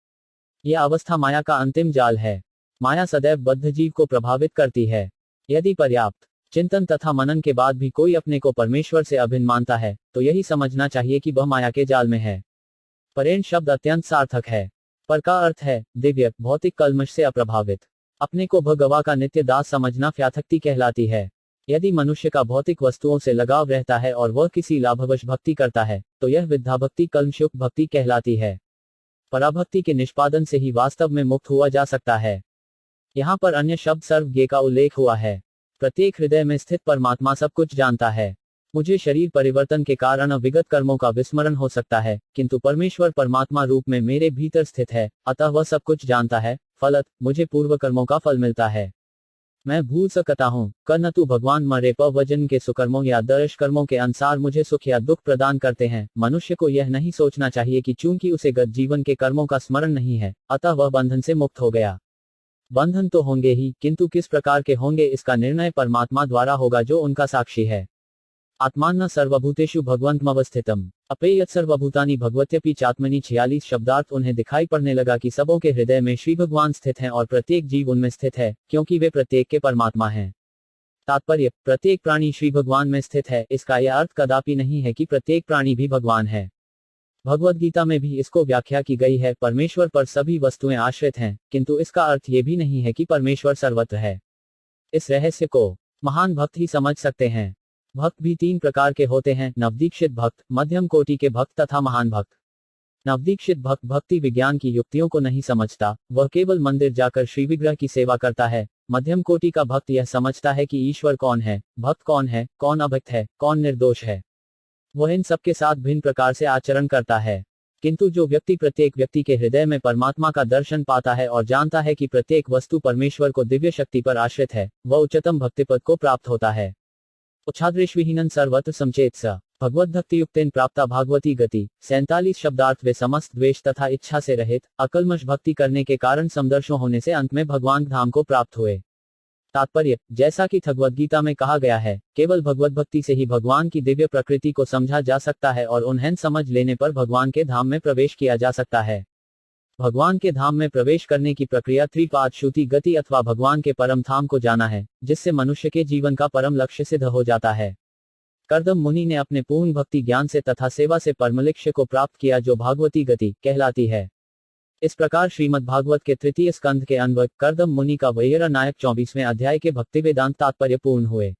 यह अवस्था माया का अंतिम जाल है। माया सदैव बद्ध जीव को प्रभावित करती है। यदि पर्याप्त चिंतन तथा मनन के बाद भी कोई अपने को परमेश्वर से अभिन्न मानता है तो यही समझना चाहिए कि वह माया के जाल में है। परेण शब्द अत्यंत सार्थक है। पर का अर्थ है दिव्य, भौतिक कल्मश से अप्रभावित। अपने को भगवा का नित्य दास समझना फ्याथक्ति कहलाती है। यदि मनुष्य का भौतिक वस्तुओं से लगाव रहता है और वह किसी लाभवश भक्ति करता है तो यह विद्या भक्ति कल्मषयुक्त भक्ति कहलाती है। पराभक्ति के निष्पादन से ही वास्तव में मुक्त हुआ जा सकता है। यहाँ पर अन्य शब्द सर्वज्ञ का उल्लेख हुआ है। प्रत्येक हृदय में स्थित परमात्मा सब कुछ जानता है। मुझे शरीर परिवर्तन के कारण विगत कर्मों का विस्मरण हो सकता है, किंतु परमेश्वर परमात्मा रूप में मेरे भीतर स्थित है, अतः वह सब कुछ जानता है। फलत मुझे पूर्व कर्मों का फल मिलता है। मैं भूल सकता हूँ, कर्नतु भगवान मरे वजन के सुकर्मों या दर्श कर्मों के अनुसार मुझे सुख या दुख प्रदान करते हैं। मनुष्य को यह नहीं सोचना चाहिए कि चूंकि उसे गत जीवन के कर्मों का स्मरण नहीं है अतः वह बंधन से मुक्त हो गया। बंधन तो होंगे ही, किंतु किस प्रकार के होंगे इसका निर्णय परमात्मा द्वारा होगा जो उनका साक्षी है। आत्मान्न सर्वभूतेषु भगवन्तमवस्थितम् अपेयत् सर्वभूतानि भगवत्यपि चात्मनि 46 शब्दार्थ उन्हें दिखाई पड़ने लगा कि सबों के हृदय में श्री भगवान स्थित हैं और प्रत्येक जीव उनमें स्थित है, क्योंकि वे प्रत्येक के परमात्मा हैं। तात्पर्य, प्रत्येक प्राणी श्री भगवान में स्थित है, इसका यह अर्थ कदापि नहीं है कि प्रत्येक प्राणी भी भगवान है। भगवद गीता में भी इसको व्याख्या की गई है, परमेश्वर पर सभी वस्तुएं आश्रित हैं, किंतु इसका अर्थ ये भी नहीं है कि परमेश्वर सर्वत्र है। इस रहस्य को महान भक्त ही समझ सकते हैं। भक्त भी तीन प्रकार के होते हैं, नवदीक्षित भक्त, मध्यम कोटि के भक्त तथा महान भक्त। नवदीक्षित भक्त भक्ति विज्ञान की युक्तियों को नहीं समझता, वह केवल मंदिर जाकर श्री विग्रह की सेवा करता है। मध्यम कोटि का भक्त यह समझता है कि ईश्वर कौन है, भक्त कौन है, कौन अभक्त है, कौन निर्दोष है। वह इन सबके साथ भिन्न प्रकार से आचरण करता है। किंतु जो व्यक्ति प्रत्येक व्यक्ति के हृदय में परमात्मा का दर्शन पाता है और जानता है कि प्रत्येक वस्तु परमेश्वर को दिव्य शक्ति पर आश्रित है, वह उच्चतम भक्तिपद को प्राप्त होता है। उच्छादृष्विहीनन सर्वत्र समचेत स भगवत भक्ति युक्तेन प्राप्ता भागवती गति। 47 शब्दार्थ वे समस्त द्वेष तथा इच्छा से रहित अकल्मष भक्ति करने के कारण समदर्शों होने से अंत में भगवान धाम को प्राप्त हुए। तात्पर्य, जैसा कि भगवद गीता में कहा गया है, केवल भगवत भक्ति से ही भगवान की दिव्य प्रकृति को समझा जा सकता है और उन्हें समझ लेने पर भगवान के धाम में प्रवेश किया जा सकता है। भगवान के धाम में प्रवेश करने की प्रक्रिया त्रिपाद श्रुति गति अथवा भगवान के परम धाम को जाना है, जिससे मनुष्य के जीवन का परम लक्ष्य सिद्ध हो जाता है। कर्दम मुनि ने अपने पूर्ण भक्ति ज्ञान से तथा सेवा से परम लक्ष्य को प्राप्त किया, जो भागवती गति कहलाती है। इस प्रकार श्रीमद् भागवत के तृतीय स्कंध के अन्वय कर्दम मुनि का वैयारा नायक 24वें अध्याय के भक्ति वेदांत तात्पर्य पूर्ण हुए।